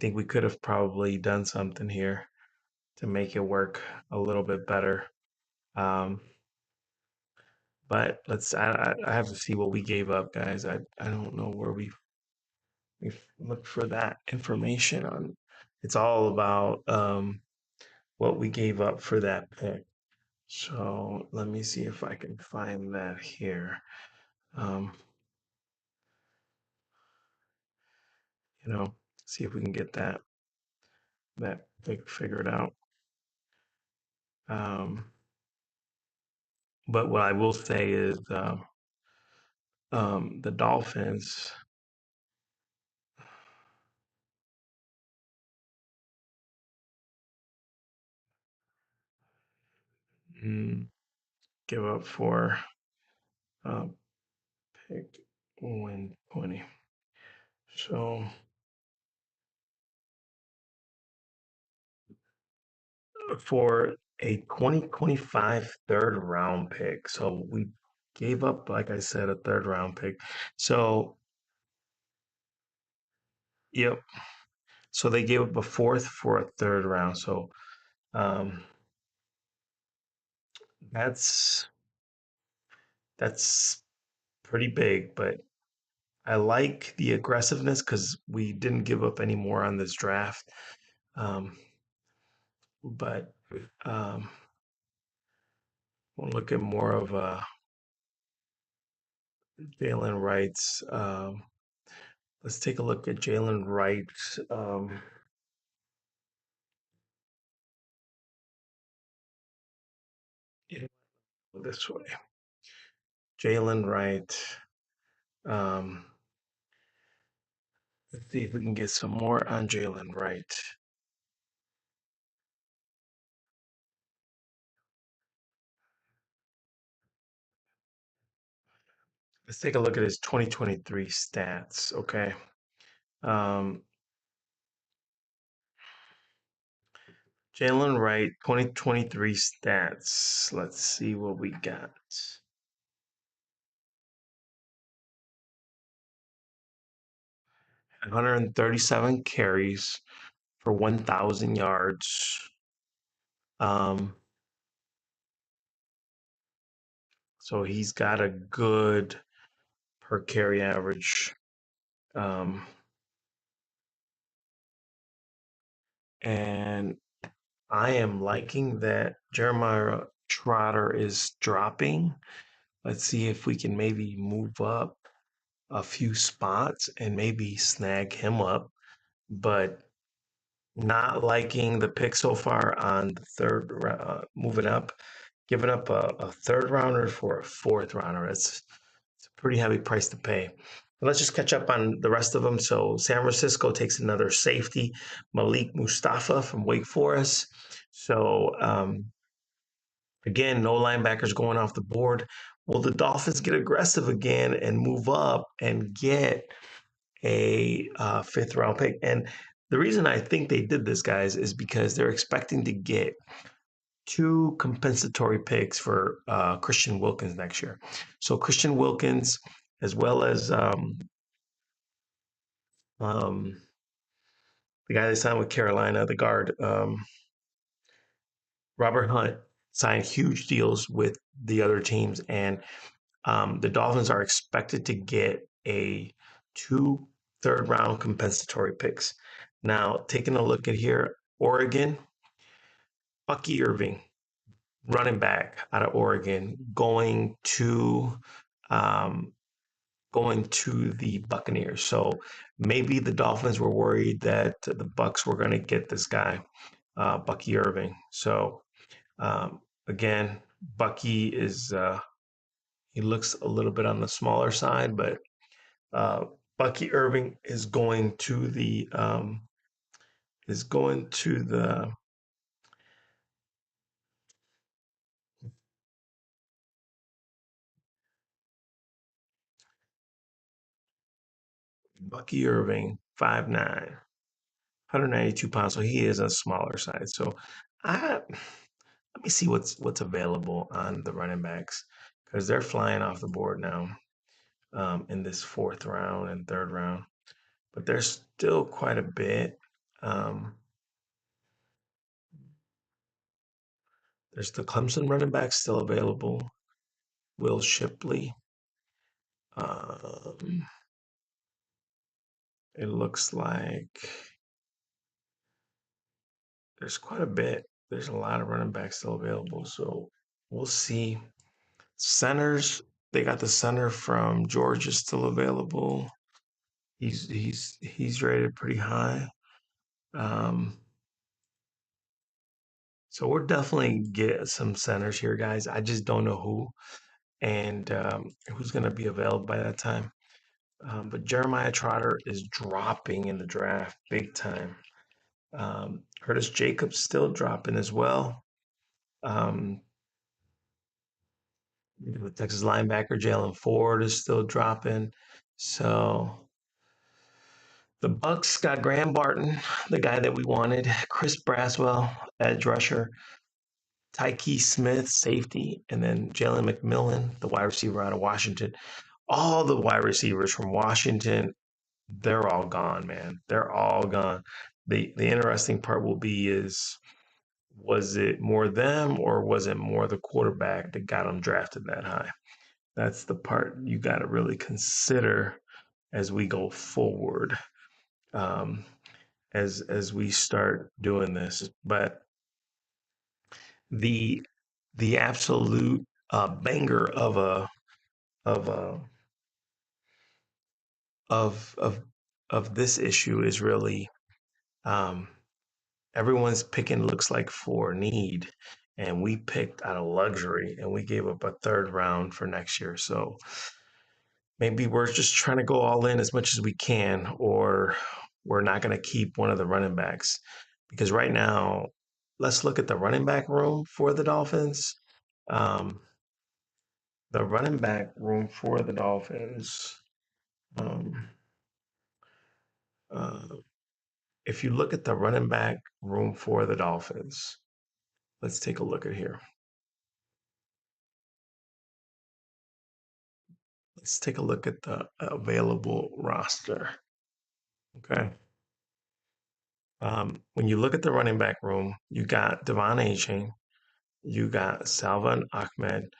think we could have probably done something here to make it work a little bit better. Um, but I have to see what we gave up, guys. I don't know where we looked for that information on. It's all about what we gave up for that pick. So let me see if I can find that here. Um, you know, see if we can get that pick figured out. Um, but what I will say is the Dolphins mm, give up for uh, pick 120. So for a 2025 third round pick. So we gave up, like I said, a third round pick. So, yep. So they gave up a fourth for a third round. So um, that's that's pretty big, but I like the aggressiveness because we didn't give up any more on this draft. Um, but we'll look at more of Jalen Wright's. Let's take a look at Jalen Wright. Yeah, this way. Jalen Wright. Um, let's see if we can get some more on Jalen Wright. Let's take a look at his 2023 stats. Okay. Um, Jalen Wright, 2023 stats. Let's see what we got. 137 carries for 1,000 yards. Um, so he's got a good per carry average. Um, and I am liking that Jeremiah Trotter is dropping. Let's see if we can maybe move up a few spots and maybe snag him up. But not liking the pick so far on the moving up, giving up a third rounder for a fourth rounder. It's a pretty heavy price to pay. But let's just catch up on the rest of them. So San Francisco takes another safety, Malik Mustafa from Wake Forest. So again, no linebackers going off the board. Will the Dolphins get aggressive again and move up and get a fifth round pick? And the reason I think they did this, guys, is because they're expecting to get two compensatory picks for Christian Wilkins next year. So Christian Wilkins, as well as um, the guy they signed with Carolina, the guard, Robert Hunt, signed huge deals with the other teams, and the Dolphins are expected to get a two third round compensatory picks. Now, taking a look at here, Oregon, Bucky Irving, running back out of Oregon, um, going to the Buccaneers. So maybe the Dolphins were worried that the Bucks were going to get this guy, Bucky Irving. So again, Bucky is he looks a little bit on the smaller side, but uh, Bucky Irving is going to the Bucky Irving, 5'9", 192 pounds. So he is a smaller side. So I let me see what's available on the running backs because they're flying off the board now in this fourth round and third round. But there's still quite a bit. Um, there's the Clemson running back still available, Will Shipley. Um, it looks like there's quite a bit. There's a lot of running backs still available, so we'll see. Centers, they got the center from Georgia still available. He's rated pretty high. Um, so we're definitely get some centers here, guys. I just don't know who and who's going to be available by that time. But Jeremiah Trotter is dropping in the draft big time. Curtis Jacobs still dropping as well. Um, the Texas linebacker Jalen Ford is still dropping. So the Bucks got Graham Barton, the guy that we wanted, Chris Braswell, edge rusher, Tyke Smith, safety, and then Jalen McMillan, the wide receiver out of Washington. All the wide receivers from Washington, they're all gone, man. They're all gone. The interesting part will be is was it more them or was it more the quarterback that got them drafted that high? That's the part you got to really consider as we go forward, um, as we start doing this. But the the absolute banger of a of of of this issue is really um, everyone's picking looks like for need, and we picked out of luxury, and we gave up a third round for next year. So maybe we're just trying to go all in as much as we can, or we're not going to keep one of the running backs because right now, let's look at the running back room for the Dolphins. Um, the running back room for the Dolphins. Um, uh, if you look at the running back room for the Dolphins, let's take a look at here. Let's take a look at the available roster. Okay. When you look at the running back room, you got Devon Achane, you got Salvon Ahmed,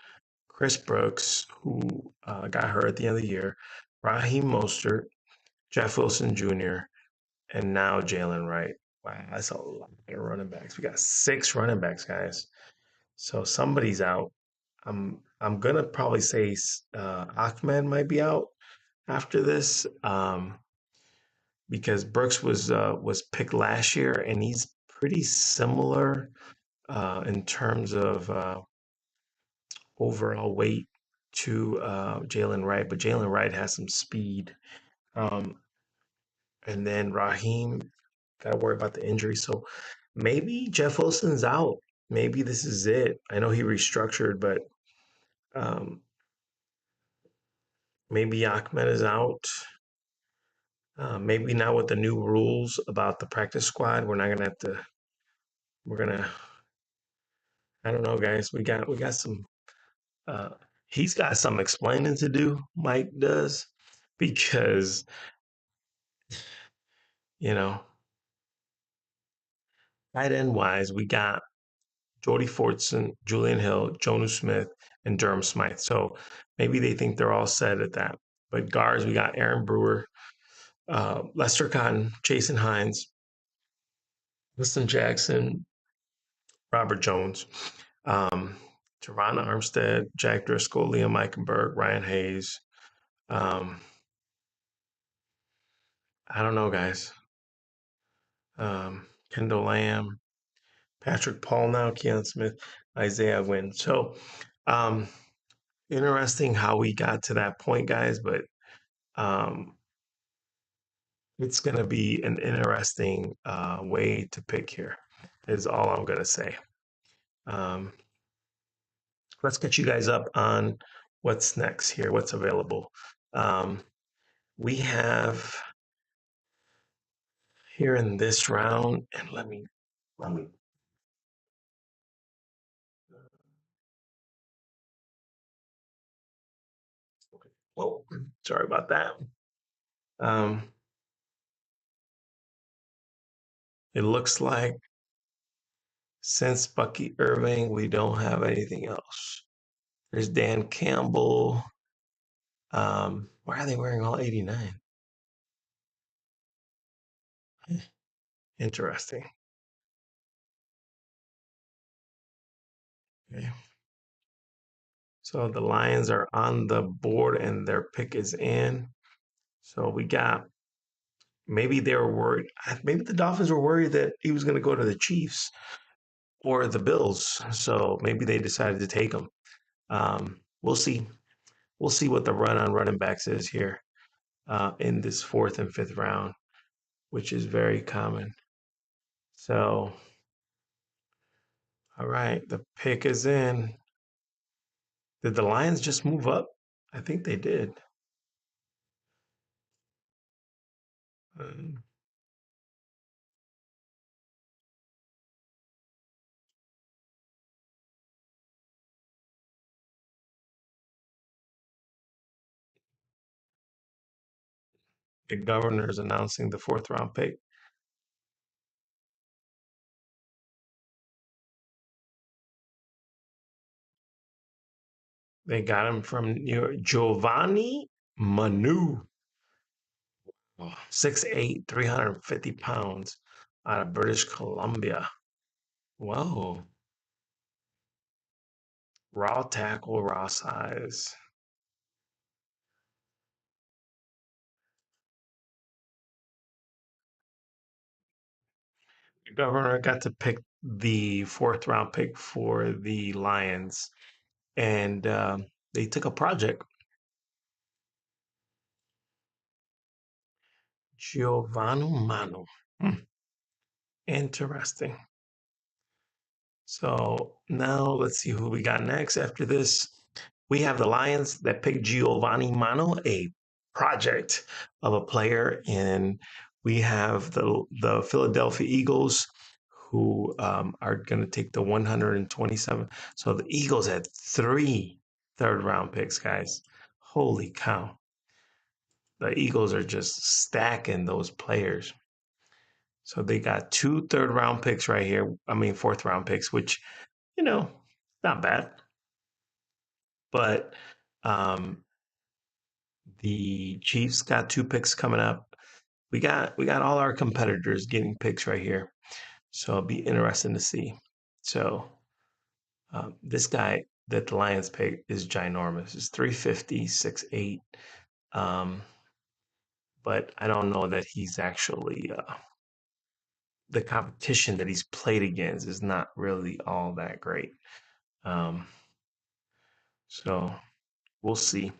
Chris Brooks, who got hurt at the end of the year, Raheem Mostert, Jeff Wilson Jr., and now Jalen Wright. Wow, that's a lot of running backs. We got 6 running backs, guys. So somebody's out. I'm gonna probably say Ahmed might be out after this because Brooks was picked last year, and he's pretty similar in terms of overall weight to Jalen Wright, but Jalen Wright has some speed. Um, and then Raheem, got to worry about the injury. So maybe Jeff Wilson's out. Maybe this is it. I know he restructured, but um, maybe Ahmed is out. Maybe now with the new rules about the practice squad, we're not gonna have to. We're gonna. I don't know, guys. We got some. Uh, he's got some explaining to do. Mike does because you know tight end wise, we got Jordy Fortson, Julian Hill, Jonu Smith, and Durham Smythe. So maybe they think they're all set at that. But guards, we got Aaron Brewer, Lester Cotton, Jason Hines, Winston Jackson, Robert Jones, um, Teron Armstead, Jack Driscoll, Liam Eichenberg, Ryan Hayes. Um, I don't know, guys. Kendall Lamb, Patrick Paul now, Keon Smith, Isaiah Wynn. So um, interesting how we got to that point, guys. But um, it's going to be an interesting way to pick here, is all I'm going to say. Um, let's get you guys up on what's next here, what's available. Um, we have here in this round, and let me. Whoa, sorry about that. Um, it looks like since Bucky Irving, we don't have anything else. There's Dan Campbell. Why are they wearing all 89? Interesting. Okay. So the Lions are on the board and their pick is in. So we got maybe they were worried. Maybe the Dolphins were worried that he was going to go to the Chiefs or the Bills. So maybe they decided to take him. We'll see. We'll see what the run on running backs is here in this 4th and 5th round, which is very common. So, all right, the pick is in. Did the Lions just move up? I think they did. Um, the Governors announcing the 4th round pick. They got him from New York. Giovanni Manu, 6'8", 350 pounds, out of British Columbia. Whoa. Raw tackle, raw size. The Governor got to pick the 4th round pick for the Lions, and they took a project. Giovanni Manu. Interesting. So now let's see who we got next. After this, we have the Lions that picked Giovanni Mano, a project of a player, and we have the Philadelphia Eagles, who are going to take the 127. So the Eagles had 3 third-round picks, guys. Holy cow! The Eagles are just stacking those players. So they got 2 third-round picks right here. I mean, fourth-round picks, which not bad. But um, the Chiefs got 2 picks coming up. We got all our competitors getting picks right here. So it'll be interesting to see. So this guy that the Lions pick is ginormous. It's 350, 6'8". Um, but I don't know that he's actually the competition that he's played against is not really all that great. Um, so we'll see.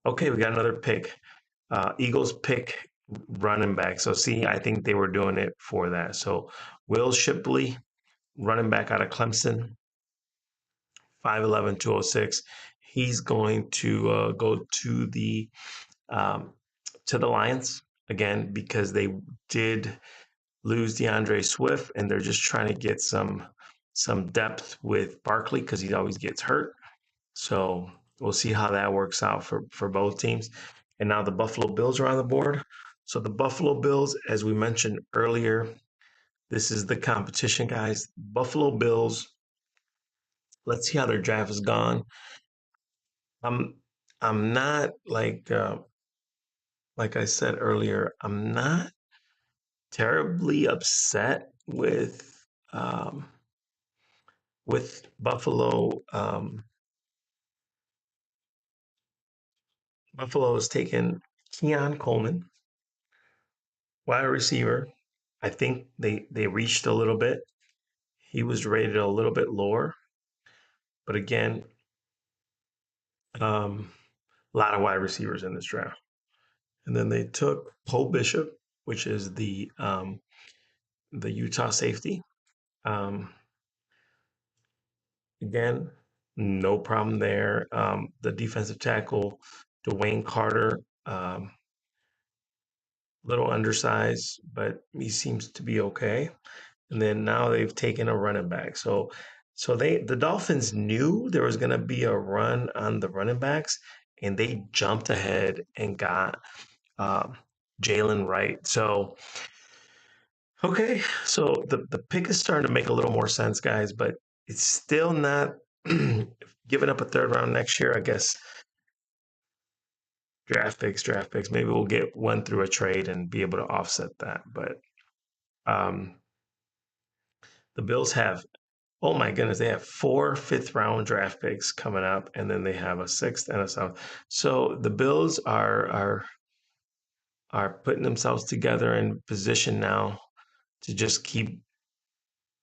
Okay, we got another pick. Eagles pick running back. So see, I think they were doing it for that. So Will Shipley, running back out of Clemson, 5'11", 206. He's going to go um, to the Lions again because they did lose DeAndre Swift, and they're just trying to get some depth with Barkley because he always gets hurt. So we'll see how that works out for both teams. And now the Buffalo Bills are on the board. So the Buffalo Bills, as we mentioned earlier, this is the competition, guys. Buffalo Bills. Let's see how their draft has gone. I'm I'm not like I said earlier. I'm not terribly upset um, with Buffalo. Buffalo has taken Keon Coleman, wide receiver. I think they reached a little bit. He was rated a little bit lower, but again, a lot of wide receivers in this draft. And then they took Cole Bishop, which is the Utah safety. Um, Again, no problem there. The defensive tackle, Dwayne Carter, little undersized, but he seems to be okay. And then now they've taken a running back. So the Dolphins knew there was going to be a run on the running backs, and they jumped ahead and got um, Jalen Wright. So okay, so the pick is starting to make a little more sense, guys, but it's still not giving up a third round next year. I guess draft picks. Maybe we'll get one through a trade and be able to offset that. But um, the Bills have, oh my goodness, they have 4 5th-round draft picks coming up, and then they have a 6th and a 7th. So the Bills are putting themselves together in position now to just keep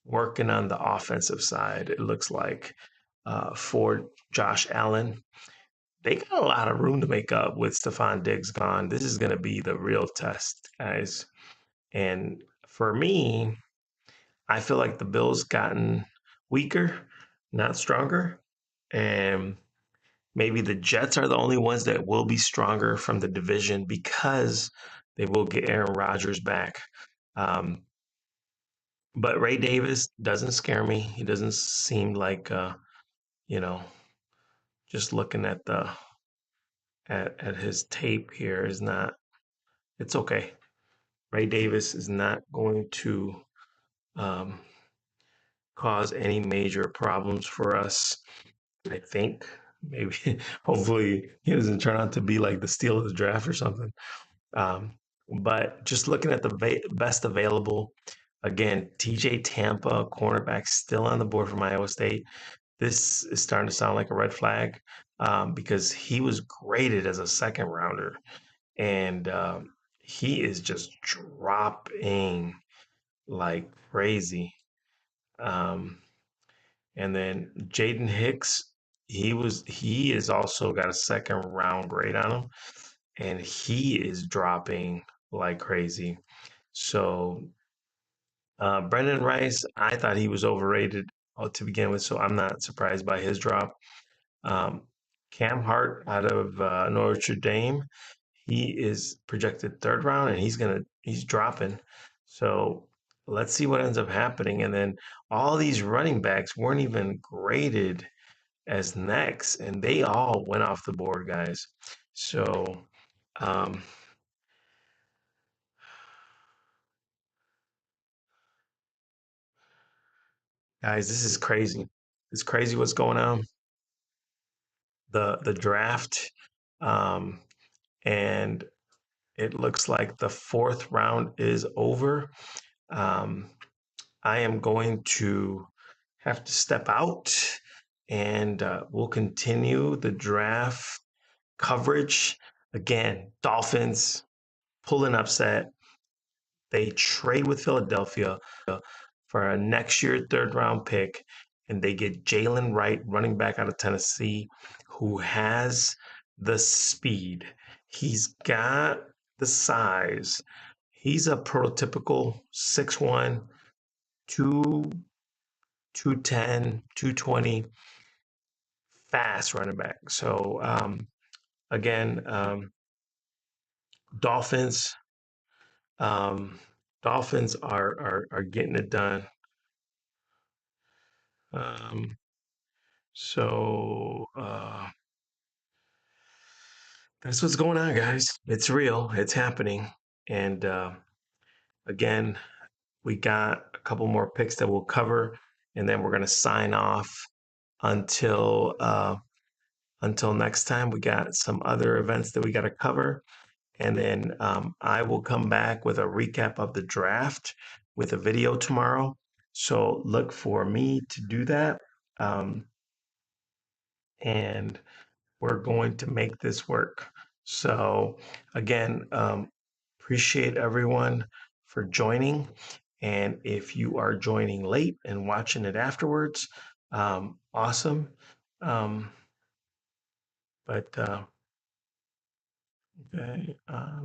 working on the offensive side. It looks like for Josh Allen. They got a lot of room to make up with Stephon Diggs gone. This is going to be the real test, guys. And for me, I feel like the Bills gotten weaker, not stronger. And maybe the Jets are the only ones that will be stronger from the division because they will get Aaron Rodgers back. Um, but Ray Davis doesn't scare me. He doesn't seem like, you know, just looking at at his tape here is not. It's okay. Ray Davis is not going to um, cause any major problems for us. I think maybe hopefully he doesn't turn out to be like the steal of the draft or something. Um, but just looking at the best available, again, TJ Tampa, cornerback, still on the board from Iowa State. This is starting to sound like a red flag because he was graded as a second rounder, and he is just dropping like crazy. Um, and then Jaden Hicks, he is also got a second round grade on him, and he is dropping like crazy. So Brendan Rice, I thought he was overrated to begin with, so I'm not surprised by his drop. Um, Cam Hart out of Notre Dame, He is projected third round, and he's dropping. So let's see what ends up happening. And then all these running backs weren't even graded as next, and they all went off the board, guys. So, um, guys, this is crazy. It's crazy what's going on. The draft, um, and it looks like the fourth round is over. Um, I am going to have to step out, and we'll continue the draft coverage. Again, Dolphins pull an upset. They trade with Philadelphia for a next year third round pick, and they get Jalen Wright, running back out of Tennessee, who has the speed. He's got the size. He's a prototypical 6'1, 2, 210, 220 fast running back. So, again, Dolphins. Um, Dolphins are getting it done. Um, so that's what's going on, guys. It's real. It's happening. And again, we got a couple more picks that we'll cover, and then we're gonna sign off until until next time. We got some other events that we got to cover, and then I will come back with a recap of the draft with a video tomorrow. So look for me to do that. Um, and we're going to make this work. So, again, appreciate everyone for joining. And if you are joining late and watching it afterwards, awesome. Um, but okay,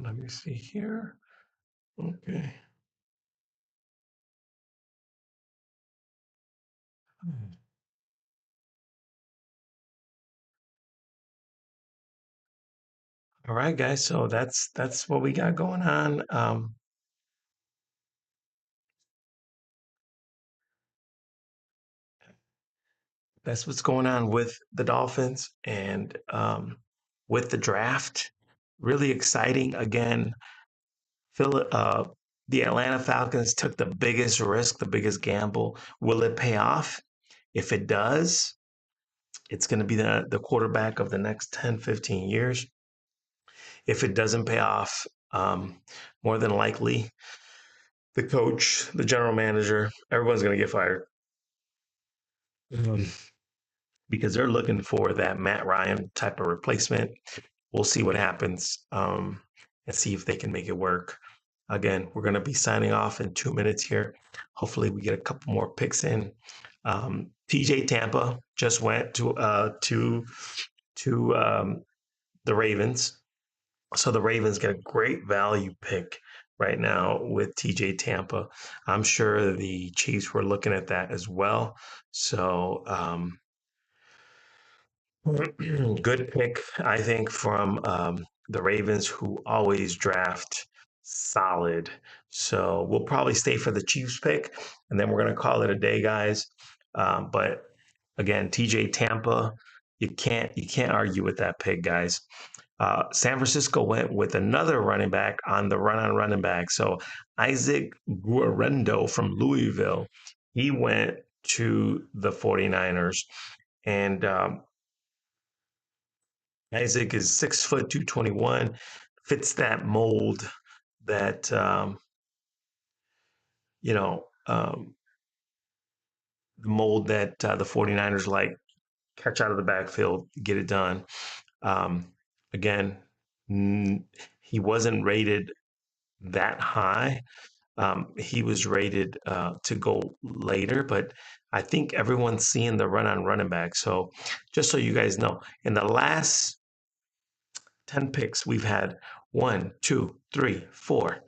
let me see here. Okay. All right, guys. So that's what we got going on. That's what's going on with the Dolphins and with the draft. Really exciting. Again, Phil, the Atlanta Falcons took the biggest risk, the biggest gamble. Will it pay off? If it does, it's going to be the quarterback of the next 10, 15 years. If it doesn't pay off, more than likely, the coach, the general manager, everyone's going to get fired. Um, because they're looking for that Matt Ryan type of replacement. We'll see what happens and see if they can make it work. Again, we're going to be signing off in 2 minutes here. Hopefully, we get a couple more picks in. TJ Tampa just went to the Ravens, so the Ravens get a great value pick right now with TJ Tampa. I'm sure the Chiefs were looking at that as well. So good pick, I think, from the Ravens, who always draft solid. So we'll probably stay for the Chiefs pick, and then we're going to call it a day, guys. But again, TJ Tampa, you can't argue with that pick, guys. San Francisco went with another running back on the run on running back. So Isaac Guerrero from Louisville, he went to the 49ers. And Isaac is 6 foot 221, fits that mold that you know the mold that the 49ers like, catch out of the backfield, get it done. Um, again, he wasn't rated that high. He was rated to go later, but I think everyone's seeing the run on running back. So just so you guys know, in the last 10 picks, we've had one, two, three, four,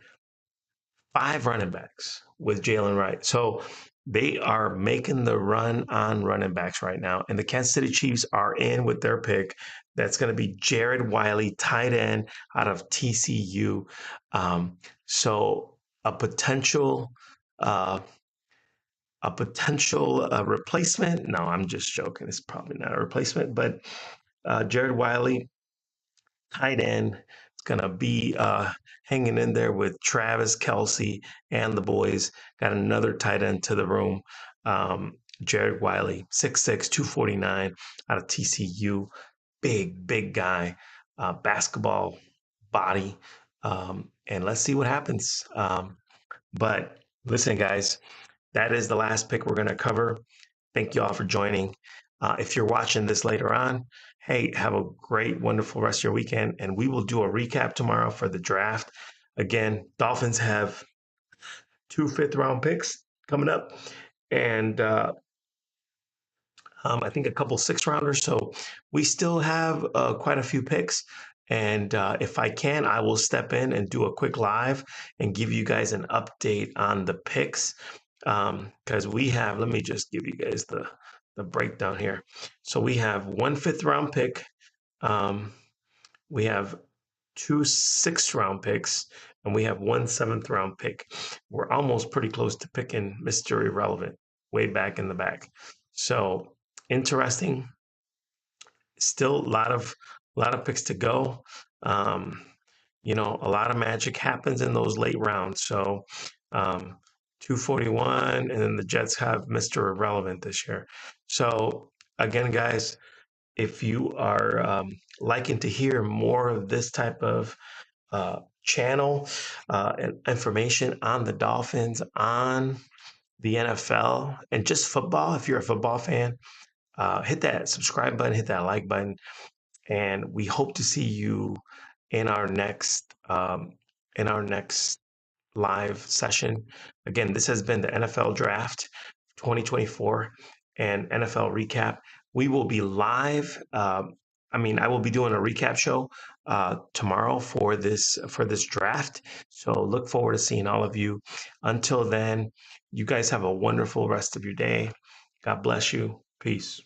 five running backs with Jalen Wright. So they are making the run on running backs right now. And the Kansas City Chiefs are in with their pick. That's going to be Jared Wiley, tight end out of TCU. Um, so a potential uh, replacement. No, I'm just joking. It's probably not a replacement, but Jared Wiley, tight end, is going to be hanging in there with Travis Kelsey and the boys. Got another tight end to the room. Jared Wiley, 6'6, 249 out of TCU. Big guy, basketball body. And let's see what happens. But listen, guys, that is the last pick we're going to cover. Thank you all for joining. If you're watching this later on, hey, have a great, wonderful rest of your weekend. And we will do a recap tomorrow for the draft. Again, Dolphins have 2 fifth-round picks coming up, and I think a couple 6 rounders. So we still have quite a few picks. And if I can, I will step in and do a quick live and give you guys an update on the picks. Because we have, let me just give you guys the breakdown here. So we have 1 5th-round pick. We have 2 6th-round picks, and we have 1 7th-round pick. We're almost pretty close to picking Mr. Irrelevant way back in the back. So interesting. Still a lot of picks to go. Um, a lot of magic happens in those late rounds. So 241, and then the Jets have Mr. Irrelevant this year. So again, guys, if you are liking to hear more of this type of channel and information on the Dolphins, on the NFL, and just football, if you're a football fan, hit that subscribe button, hit that like button, and we hope to see you in our next live session. Again, this has been the NFL Draft 2024 and NFL Recap. We will be live. I will be doing a recap show tomorrow for this draft. So look forward to seeing all of you. Until then, you guys have a wonderful rest of your day. God bless you. Peace.